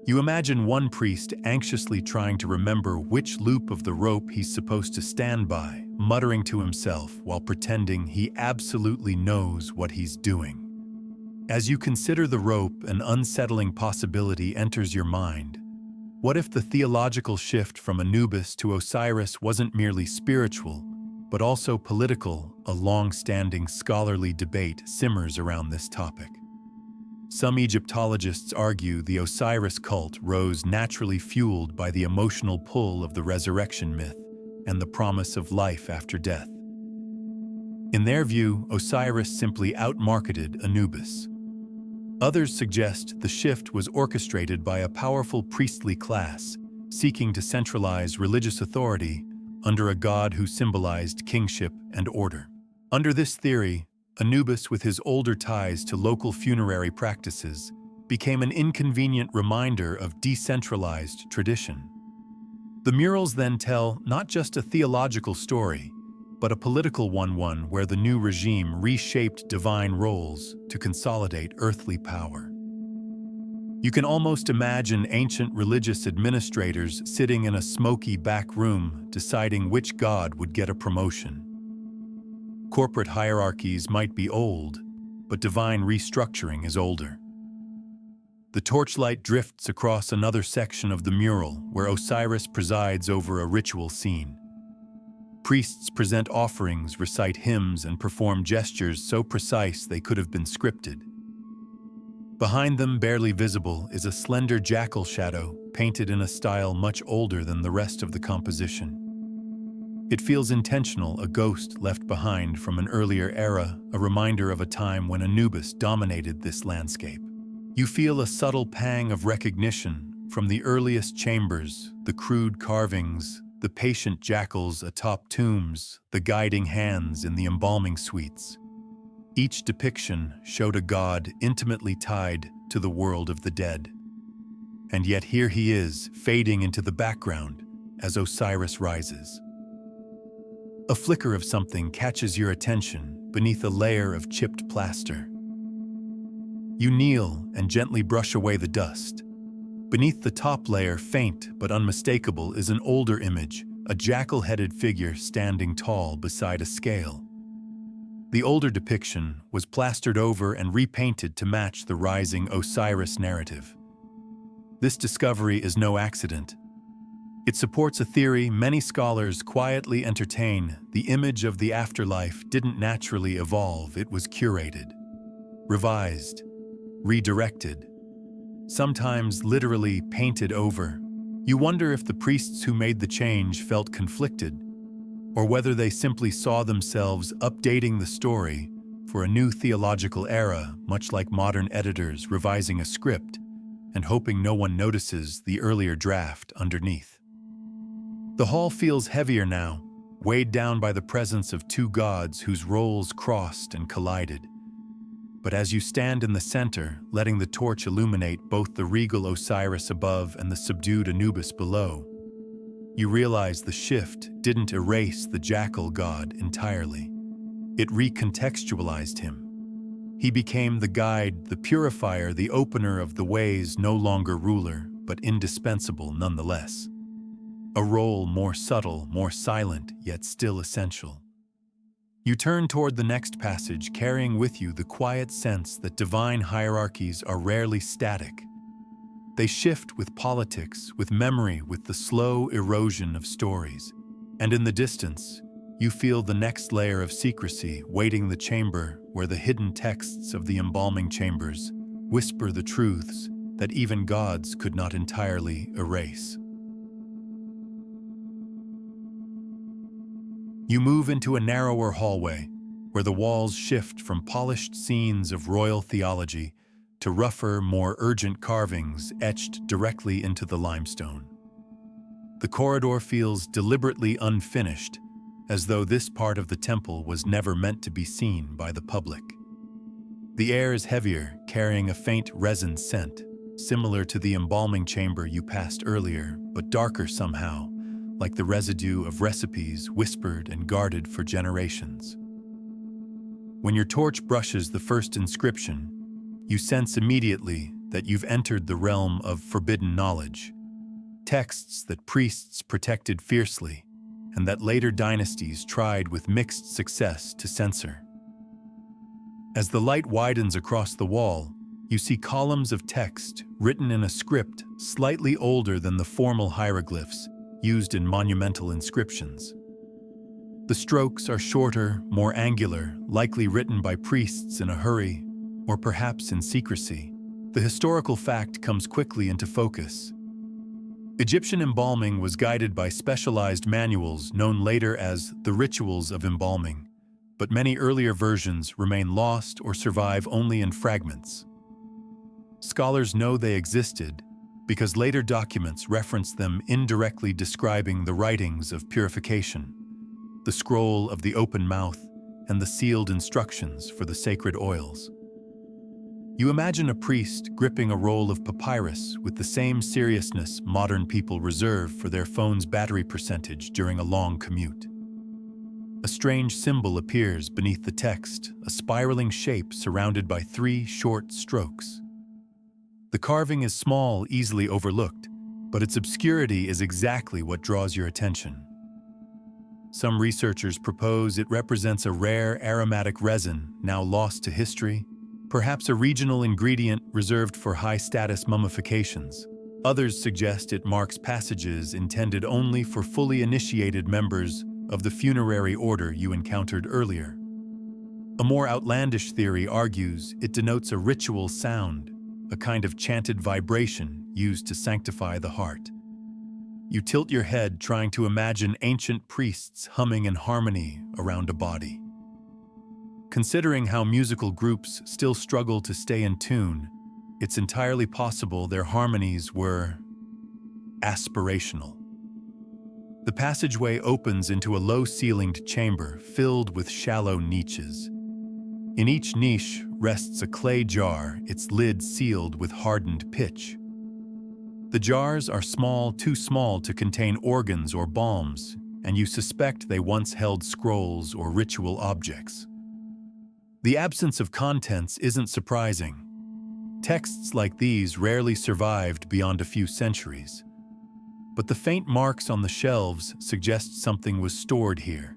You imagine one priest anxiously trying to remember which loop of the rope he's supposed to stand by, muttering to himself while pretending he absolutely knows what he's doing. As you consider the rope, an unsettling possibility enters your mind. What if the theological shift from Anubis to Osiris wasn't merely spiritual, but also political? A long-standing scholarly debate simmers around this topic. Some Egyptologists argue the Osiris cult rose naturally fueled by the emotional pull of the resurrection myth and the promise of life after death. In their view, Osiris simply outmarketed Anubis. Others suggest the shift was orchestrated by a powerful priestly class seeking to centralize religious authority under a god who symbolized kingship and order. Under this theory, Anubis, with his older ties to local funerary practices, became an inconvenient reminder of decentralized tradition. The murals then tell not just a theological story, but a political one where the new regime reshaped divine roles to consolidate earthly power. You can almost imagine ancient religious administrators sitting in a smoky back room deciding which god would get a promotion. Corporate hierarchies might be old, but divine restructuring is older. The torchlight drifts across another section of the mural where Osiris presides over a ritual scene. Priests present offerings, recite hymns, and perform gestures so precise they could have been scripted. Behind them, barely visible, is a slender jackal shadow painted in a style much older than the rest of the composition. It feels intentional, a ghost left behind from an earlier era, a reminder of a time when Anubis dominated this landscape. You feel a subtle pang of recognition from the earliest chambers, the crude carvings, the patient jackals atop tombs, the guiding hands in the embalming suites. Each depiction showed a god intimately tied to the world of the dead. And yet here he is, fading into the background as Osiris rises. A flicker of something catches your attention beneath a layer of chipped plaster. You kneel and gently brush away the dust. Beneath the top layer, faint but unmistakable, is an older image, a jackal-headed figure standing tall beside a scale. The older depiction was plastered over and repainted to match the rising Osiris narrative. This discovery is no accident. It supports a theory many scholars quietly entertain: the image of the afterlife didn't naturally evolve, it was curated, revised, redirected, sometimes literally painted over. You wonder if the priests who made the change felt conflicted, or whether they simply saw themselves updating the story for a new theological era, much like modern editors revising a script and hoping no one notices the earlier draft underneath. The hall feels heavier now, weighed down by the presence of two gods whose roles crossed and collided. But as you stand in the center, letting the torch illuminate both the regal Osiris above and the subdued Anubis below, you realize the shift didn't erase the jackal god entirely. It recontextualized him. He became the guide, the purifier, the opener of the ways, no longer ruler, but indispensable nonetheless. A role more subtle, more silent, yet still essential. You turn toward the next passage, carrying with you the quiet sense that divine hierarchies are rarely static. They shift with politics, with memory, with the slow erosion of stories. And in the distance, you feel the next layer of secrecy waiting, the chamber where the hidden texts of the embalming chambers whisper the truths that even gods could not entirely erase. You move into a narrower hallway where the walls shift from polished scenes of royal theology to rougher, more urgent carvings etched directly into the limestone. The corridor feels deliberately unfinished, as though this part of the temple was never meant to be seen by the public. The air is heavier, carrying a faint resin scent, similar to the embalming chamber you passed earlier, but darker somehow, like the residue of recipes whispered and guarded for generations. When your torch brushes the first inscription, you sense immediately that you've entered the realm of forbidden knowledge, texts that priests protected fiercely and that later dynasties tried with mixed success to censor. As the light widens across the wall, you see columns of text written in a script slightly older than the formal hieroglyphs used in monumental inscriptions. The strokes are shorter, more angular, likely written by priests in a hurry, or perhaps in secrecy. The historical fact comes quickly into focus. Egyptian embalming was guided by specialized manuals known later as the rituals of embalming, but many earlier versions remain lost or survive only in fragments. Scholars know they existed because later documents reference them, indirectly describing the writings of purification, the scroll of the open mouth, and the sealed instructions for the sacred oils. You imagine a priest gripping a roll of papyrus with the same seriousness modern people reserve for their phone's battery percentage during a long commute. A strange symbol appears beneath the text, a spiraling shape surrounded by 3 short strokes. The carving is small, easily overlooked, but its obscurity is exactly what draws your attention. Some researchers propose it represents a rare aromatic resin now lost to history, perhaps a regional ingredient reserved for high-status mummifications. Others suggest it marks passages intended only for fully initiated members of the funerary order you encountered earlier. A more outlandish theory argues it denotes a ritual sound, a kind of chanted vibration used to sanctify the heart. You tilt your head, trying to imagine ancient priests humming in harmony around a body. Considering how musical groups still struggle to stay in tune, it's entirely possible their harmonies were aspirational. The passageway opens into a low-ceilinged chamber filled with shallow niches. In each niche rests a clay jar, its lid sealed with hardened pitch. The jars are small, too small to contain organs or balms, and you suspect they once held scrolls or ritual objects. The absence of contents isn't surprising. Texts like these rarely survived beyond a few centuries. But the faint marks on the shelves suggest something was stored here,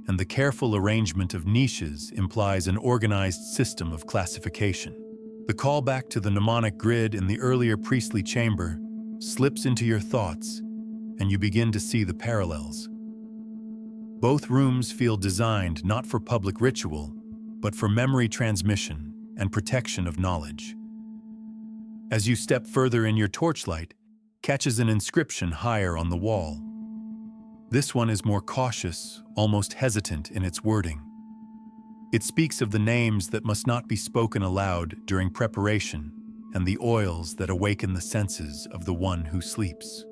and the careful arrangement of niches implies an organized system of classification. The callback to the mnemonic grid in the earlier priestly chamber slips into your thoughts, and you begin to see the parallels. Both rooms feel designed not for public ritual, but for memory transmission and protection of knowledge. As you step further in, your torchlight catches an inscription higher on the wall. This one is more cautious, almost hesitant in its wording. It speaks of the names that must not be spoken aloud during preparation and the oils that awaken the senses of the one who sleeps.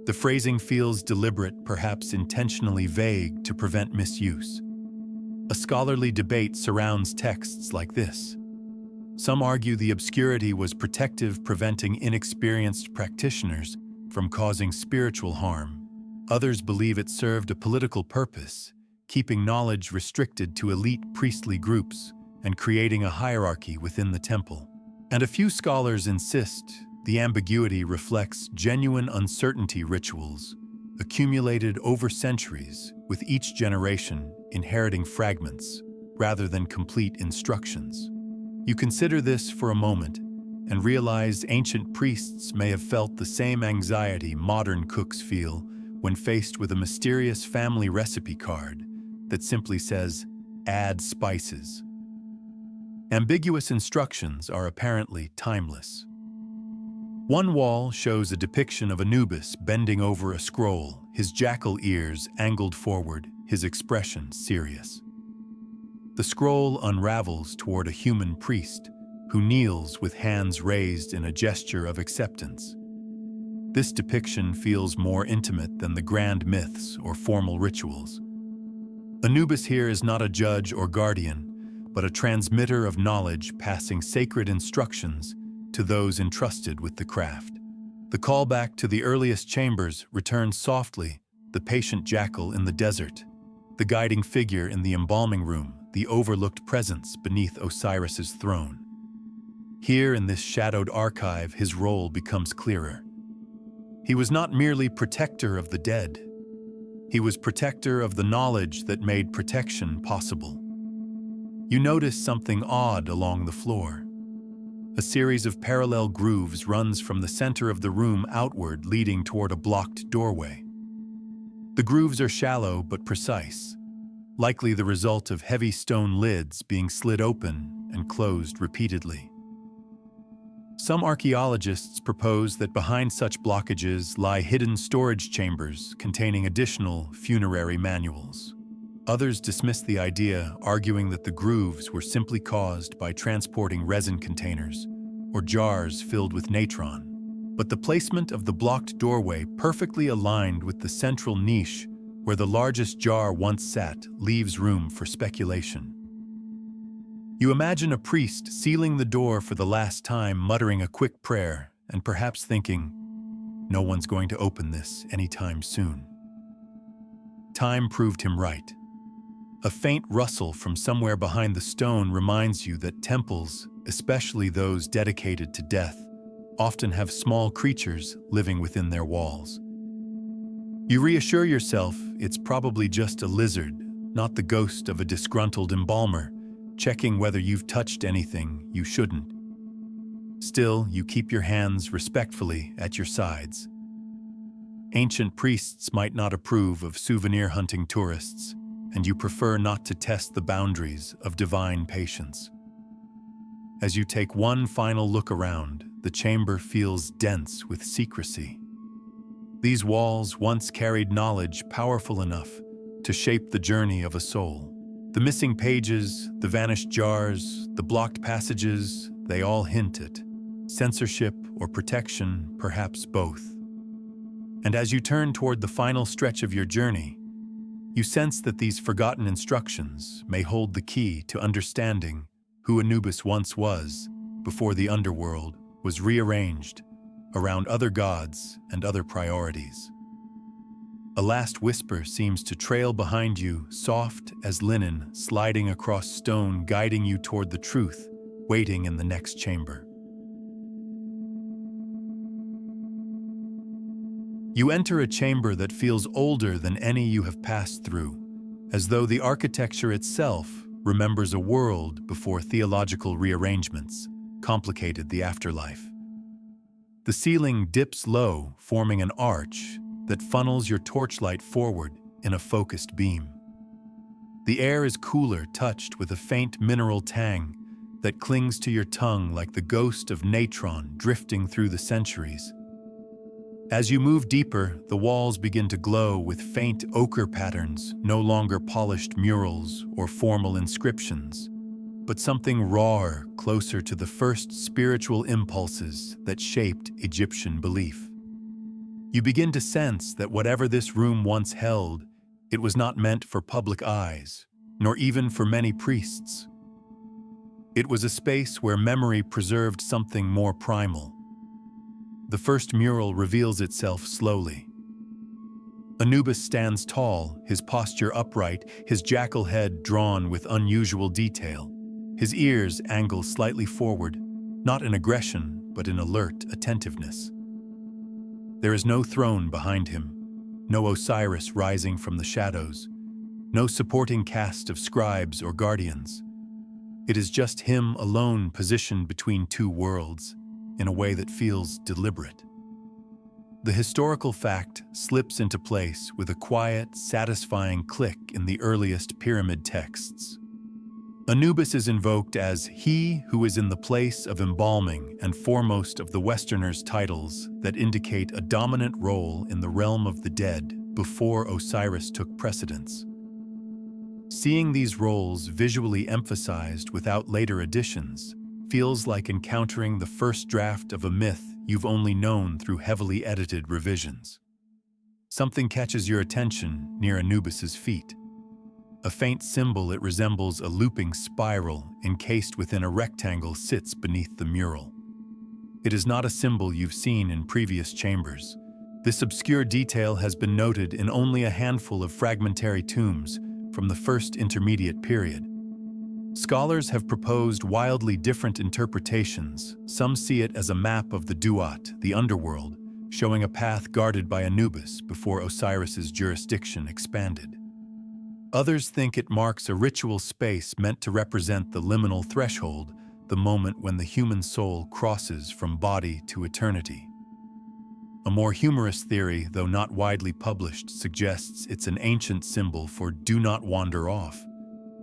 The phrasing feels deliberate, perhaps intentionally vague to prevent misuse. A scholarly debate surrounds texts like this. Some argue the obscurity was protective, preventing inexperienced practitioners from causing spiritual harm. Others believe it served a political purpose, keeping knowledge restricted to elite priestly groups and creating a hierarchy within the temple. And a few scholars insist the ambiguity reflects genuine uncertainty rituals accumulated over centuries, with each generation inheriting fragments rather than complete instructions. You consider this for a moment and realize ancient priests may have felt the same anxiety modern cooks feel when faced with a mysterious family recipe card that simply says, "Add spices." Ambiguous instructions are apparently timeless. One wall shows a depiction of Anubis bending over a scroll, his jackal ears angled forward, his expression serious. The scroll unravels toward a human priest who kneels with hands raised in a gesture of acceptance. This depiction feels more intimate than the grand myths or formal rituals. Anubis here is not a judge or guardian, but a transmitter of knowledge passing sacred instructions to those entrusted with the craft. The callback to the earliest chambers returns softly, the patient jackal in the desert, the guiding figure in the embalming room, the overlooked presence beneath Osiris's throne. Here in this shadowed archive, his role becomes clearer. He was not merely protector of the dead. He was protector of the knowledge that made protection possible. You notice something odd along the floor. A series of parallel grooves runs from the center of the room outward, leading toward a blocked doorway. The grooves are shallow but precise, likely the result of heavy stone lids being slid open and closed repeatedly. Some archaeologists propose that behind such blockages lie hidden storage chambers containing additional funerary manuals. Others dismiss the idea, arguing that the grooves were simply caused by transporting resin containers or jars filled with natron. But the placement of the blocked doorway perfectly aligned with the central niche where the largest jar once sat leaves room for speculation. You imagine a priest sealing the door for the last time, muttering a quick prayer, and perhaps thinking, "No one's going to open this anytime soon." Time proved him right. A faint rustle from somewhere behind the stone reminds you that temples, especially those dedicated to death, often have small creatures living within their walls. You reassure yourself it's probably just a lizard, not the ghost of a disgruntled embalmer, checking whether you've touched anything you shouldn't. Still, you keep your hands respectfully at your sides. Ancient priests might not approve of souvenir-hunting tourists, and you prefer not to test the boundaries of divine patience. As you take one final look around, the chamber feels dense with secrecy. These walls once carried knowledge powerful enough to shape the journey of a soul. The missing pages, the vanished jars, the blocked passages, they all hint at censorship or protection, perhaps both. And as you turn toward the final stretch of your journey, you sense that these forgotten instructions may hold the key to understanding who Anubis once was before the underworld was rearranged around other gods and other priorities. A last whisper seems to trail behind you, soft as linen, sliding across stone, guiding you toward the truth, waiting in the next chamber. You enter a chamber that feels older than any you have passed through, as though the architecture itself remembers a world before theological rearrangements complicated the afterlife. The ceiling dips low, forming an arch that funnels your torchlight forward in a focused beam. The air is cooler, touched with a faint mineral tang that clings to your tongue like the ghost of natron drifting through the centuries. As you move deeper, the walls begin to glow with faint ochre patterns, no longer polished murals or formal inscriptions, but something rawer, closer to the first spiritual impulses that shaped Egyptian belief. You begin to sense that whatever this room once held, it was not meant for public eyes, nor even for many priests. It was a space where memory preserved something more primal. The first mural reveals itself slowly. Anubis stands tall, his posture upright, his jackal head drawn with unusual detail. His ears angle slightly forward, not in aggression, but in alert attentiveness. There is no throne behind him, no Osiris rising from the shadows, no supporting cast of scribes or guardians. It is just him alone, positioned between two worlds, in a way that feels deliberate. The historical fact slips into place with a quiet, satisfying click in the earliest pyramid texts. Anubis is invoked as he who is in the place of embalming and foremost of the Westerners' titles that indicate a dominant role in the realm of the dead before Osiris took precedence. Seeing these roles visually emphasized without later additions feels like encountering the first draft of a myth you've only known through heavily edited revisions. Something catches your attention near Anubis's feet. A faint symbol it resembles a looping spiral encased within a rectangle sits beneath the mural. It is not a symbol you've seen in previous chambers. This obscure detail has been noted in only a handful of fragmentary tombs from the first intermediate period. Scholars have proposed wildly different interpretations. Some see it as a map of the Duat, the underworld, showing a path guarded by Anubis before Osiris's jurisdiction expanded. Others think it marks a ritual space meant to represent the liminal threshold, the moment when the human soul crosses from body to eternity. A more humorous theory, though not widely published, suggests it's an ancient symbol for "do not wander off,"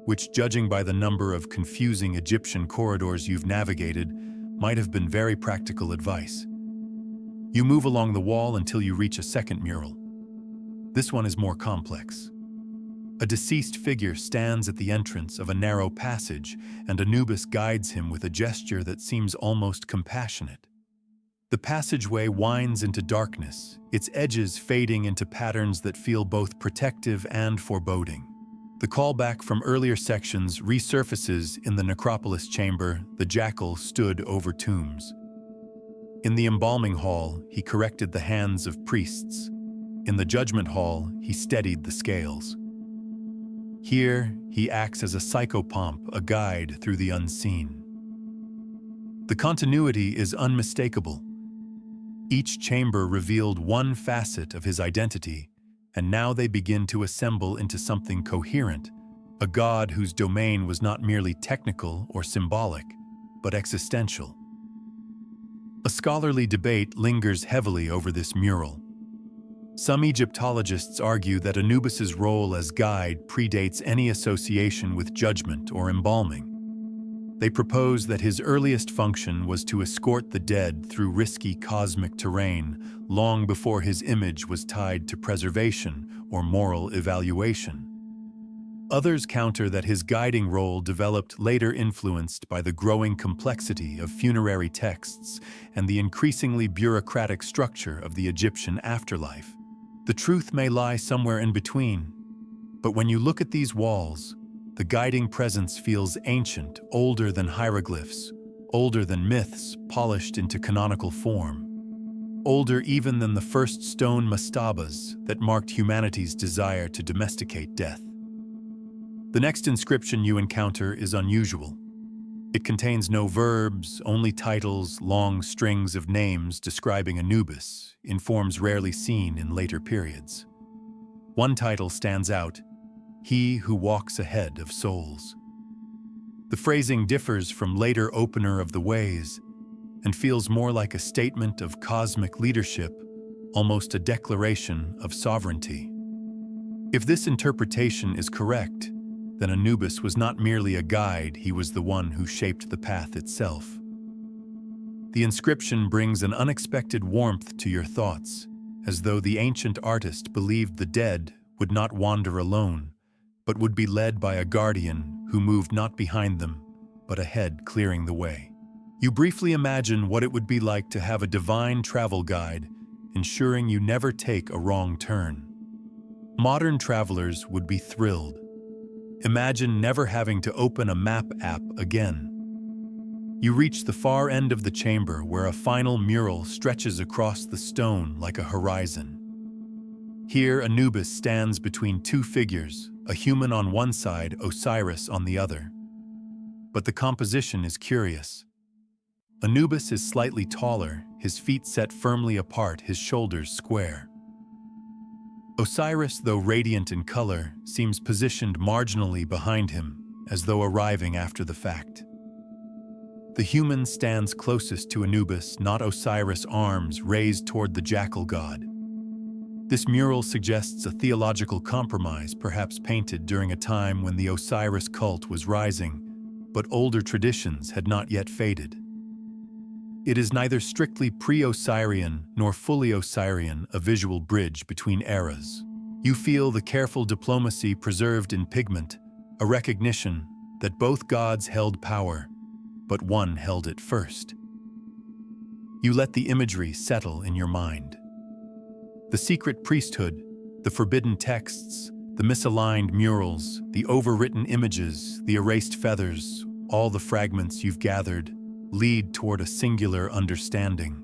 which, judging by the number of confusing Egyptian corridors you've navigated, might have been very practical advice. You move along the wall until you reach a second mural. This one is more complex. A deceased figure stands at the entrance of a narrow passage, and Anubis guides him with a gesture that seems almost compassionate. The passageway winds into darkness, its edges fading into patterns that feel both protective and foreboding. The callback from earlier sections resurfaces in the necropolis chamber. The jackal stood over tombs. In the embalming hall, he corrected the hands of priests. In the judgment hall, he steadied the scales. Here, he acts as a psychopomp, a guide through the unseen. The continuity is unmistakable. Each chamber revealed one facet of his identity, and now they begin to assemble into something coherent, a god whose domain was not merely technical or symbolic, but existential. A scholarly debate lingers heavily over this mural. Some Egyptologists argue that Anubis's role as guide predates any association with judgment or embalming. They propose that his earliest function was to escort the dead through risky cosmic terrain long before his image was tied to preservation or moral evaluation. Others counter that his guiding role developed later, influenced by the growing complexity of funerary texts and the increasingly bureaucratic structure of the Egyptian afterlife. The truth may lie somewhere in between, but when you look at these walls, the guiding presence feels ancient, older than hieroglyphs, older than myths polished into canonical form, older even than the first stone mastabas that marked humanity's desire to domesticate death. The next inscription you encounter is unusual. It contains no verbs, only titles, long strings of names describing Anubis, in forms rarely seen in later periods. One title stands out: "He who walks ahead of souls." The phrasing differs from later "Opener of the Ways" and feels more like a statement of cosmic leadership, almost a declaration of sovereignty. If this interpretation is correct, then Anubis was not merely a guide, he was the one who shaped the path itself. The inscription brings an unexpected warmth to your thoughts, as though the ancient artist believed the dead would not wander alone, but would be led by a guardian who moved not behind them, but ahead, clearing the way. You briefly imagine what it would be like to have a divine travel guide, ensuring you never take a wrong turn. Modern travelers would be thrilled. Imagine never having to open a map app again. You reach the far end of the chamber where a final mural stretches across the stone like a horizon. Here, Anubis stands between two figures, a human on one side, Osiris on the other. But the composition is curious. Anubis is slightly taller, his feet set firmly apart, his shoulders square. Osiris, though radiant in color, seems positioned marginally behind him, as though arriving after the fact. The human stands closest to Anubis, not Osiris' arms raised toward the jackal god. This mural suggests a theological compromise, perhaps painted during a time when the Osiris cult was rising, but older traditions had not yet faded. It is neither strictly pre-Osirian nor fully Osirian, a visual bridge between eras. You feel the careful diplomacy preserved in pigment, a recognition that both gods held power, but one held it first. You let the imagery settle in your mind. The secret priesthood, the forbidden texts, the misaligned murals, the overwritten images, the erased feathers, all the fragments you've gathered lead toward a singular understanding.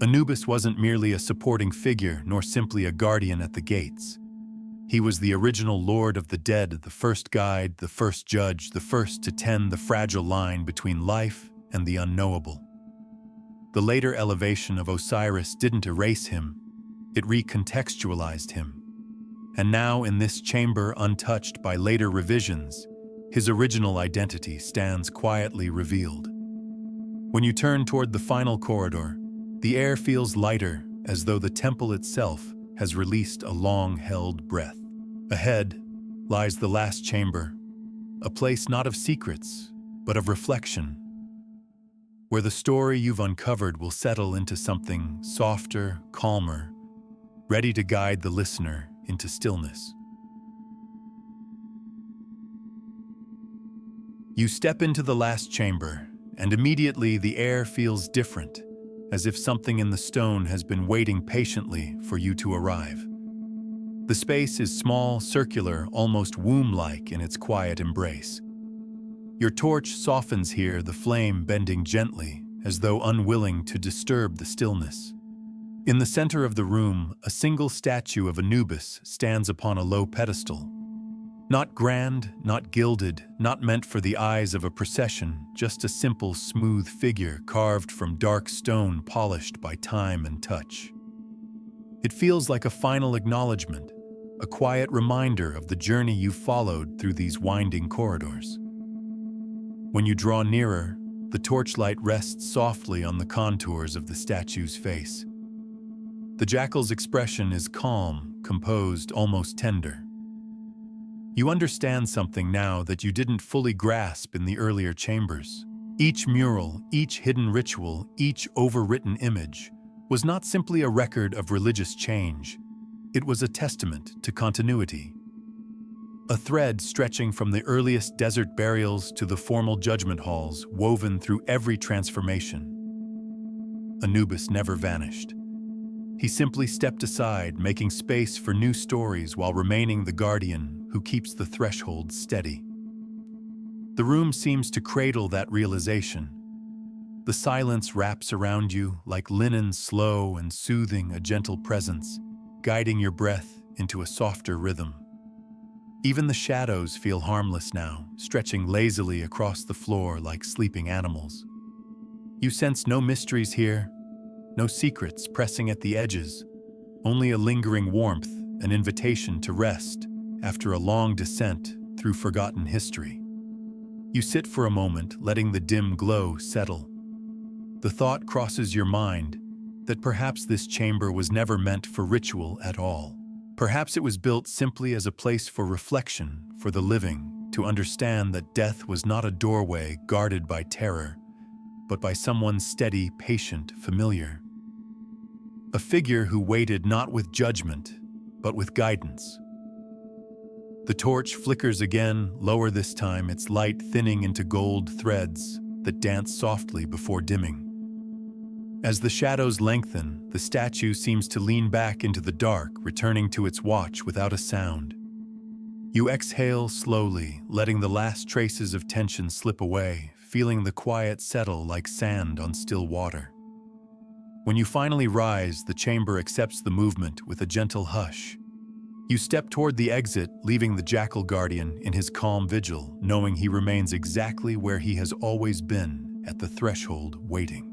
Anubis wasn't merely a supporting figure, nor simply a guardian at the gates. He was the original Lord of the Dead, the first guide, the first judge, the first to tend the fragile line between life and the unknowable. The later elevation of Osiris didn't erase him, it recontextualized him. And now, in this chamber untouched by later revisions, his original identity stands quietly revealed. When you turn toward the final corridor, the air feels lighter, as though the temple itself has released a long-held breath. Ahead lies the last chamber, a place not of secrets, but of reflection, where the story you've uncovered will settle into something softer, calmer, ready to guide the listener into stillness. You step into the last chamber, and immediately the air feels different, as if something in the stone has been waiting patiently for you to arrive. The space is small, circular, almost womb-like in its quiet embrace. Your torch softens here, the flame bending gently, as though unwilling to disturb the stillness. In the center of the room, a single statue of Anubis stands upon a low pedestal. Not grand, not gilded, not meant for the eyes of a procession, just a simple, smooth figure carved from dark stone polished by time and touch. It feels like a final acknowledgement, a quiet reminder of the journey you've followed through these winding corridors. When you draw nearer, the torchlight rests softly on the contours of the statue's face. The jackal's expression is calm, composed, almost tender. You understand something now that you didn't fully grasp in the earlier chambers. Each mural, each hidden ritual, each overwritten image was not simply a record of religious change. It was a testament to continuity. A thread stretching from the earliest desert burials to the formal judgment halls, woven through every transformation. Anubis never vanished. He simply stepped aside, making space for new stories while remaining the guardian who keeps the threshold steady. The room seems to cradle that realization. The silence wraps around you like linen, slow and soothing, a gentle presence, guiding your breath into a softer rhythm. Even the shadows feel harmless now, stretching lazily across the floor like sleeping animals. You sense no mysteries here, no secrets pressing at the edges, only a lingering warmth, an invitation to rest after a long descent through forgotten history. You sit for a moment, letting the dim glow settle. The thought crosses your mind that perhaps this chamber was never meant for ritual at all. Perhaps it was built simply as a place for reflection, for the living, to understand that death was not a doorway guarded by terror, but by someone steady, patient, familiar. A figure who waited not with judgment, but with guidance. The torch flickers again, lower this time, its light thinning into gold threads that dance softly before dimming. As the shadows lengthen, the statue seems to lean back into the dark, returning to its watch without a sound. You exhale slowly, letting the last traces of tension slip away, feeling the quiet settle like sand on still water. When you finally rise, the chamber accepts the movement with a gentle hush. You step toward the exit, leaving the jackal guardian in his calm vigil, knowing he remains exactly where he has always been, at the threshold, waiting.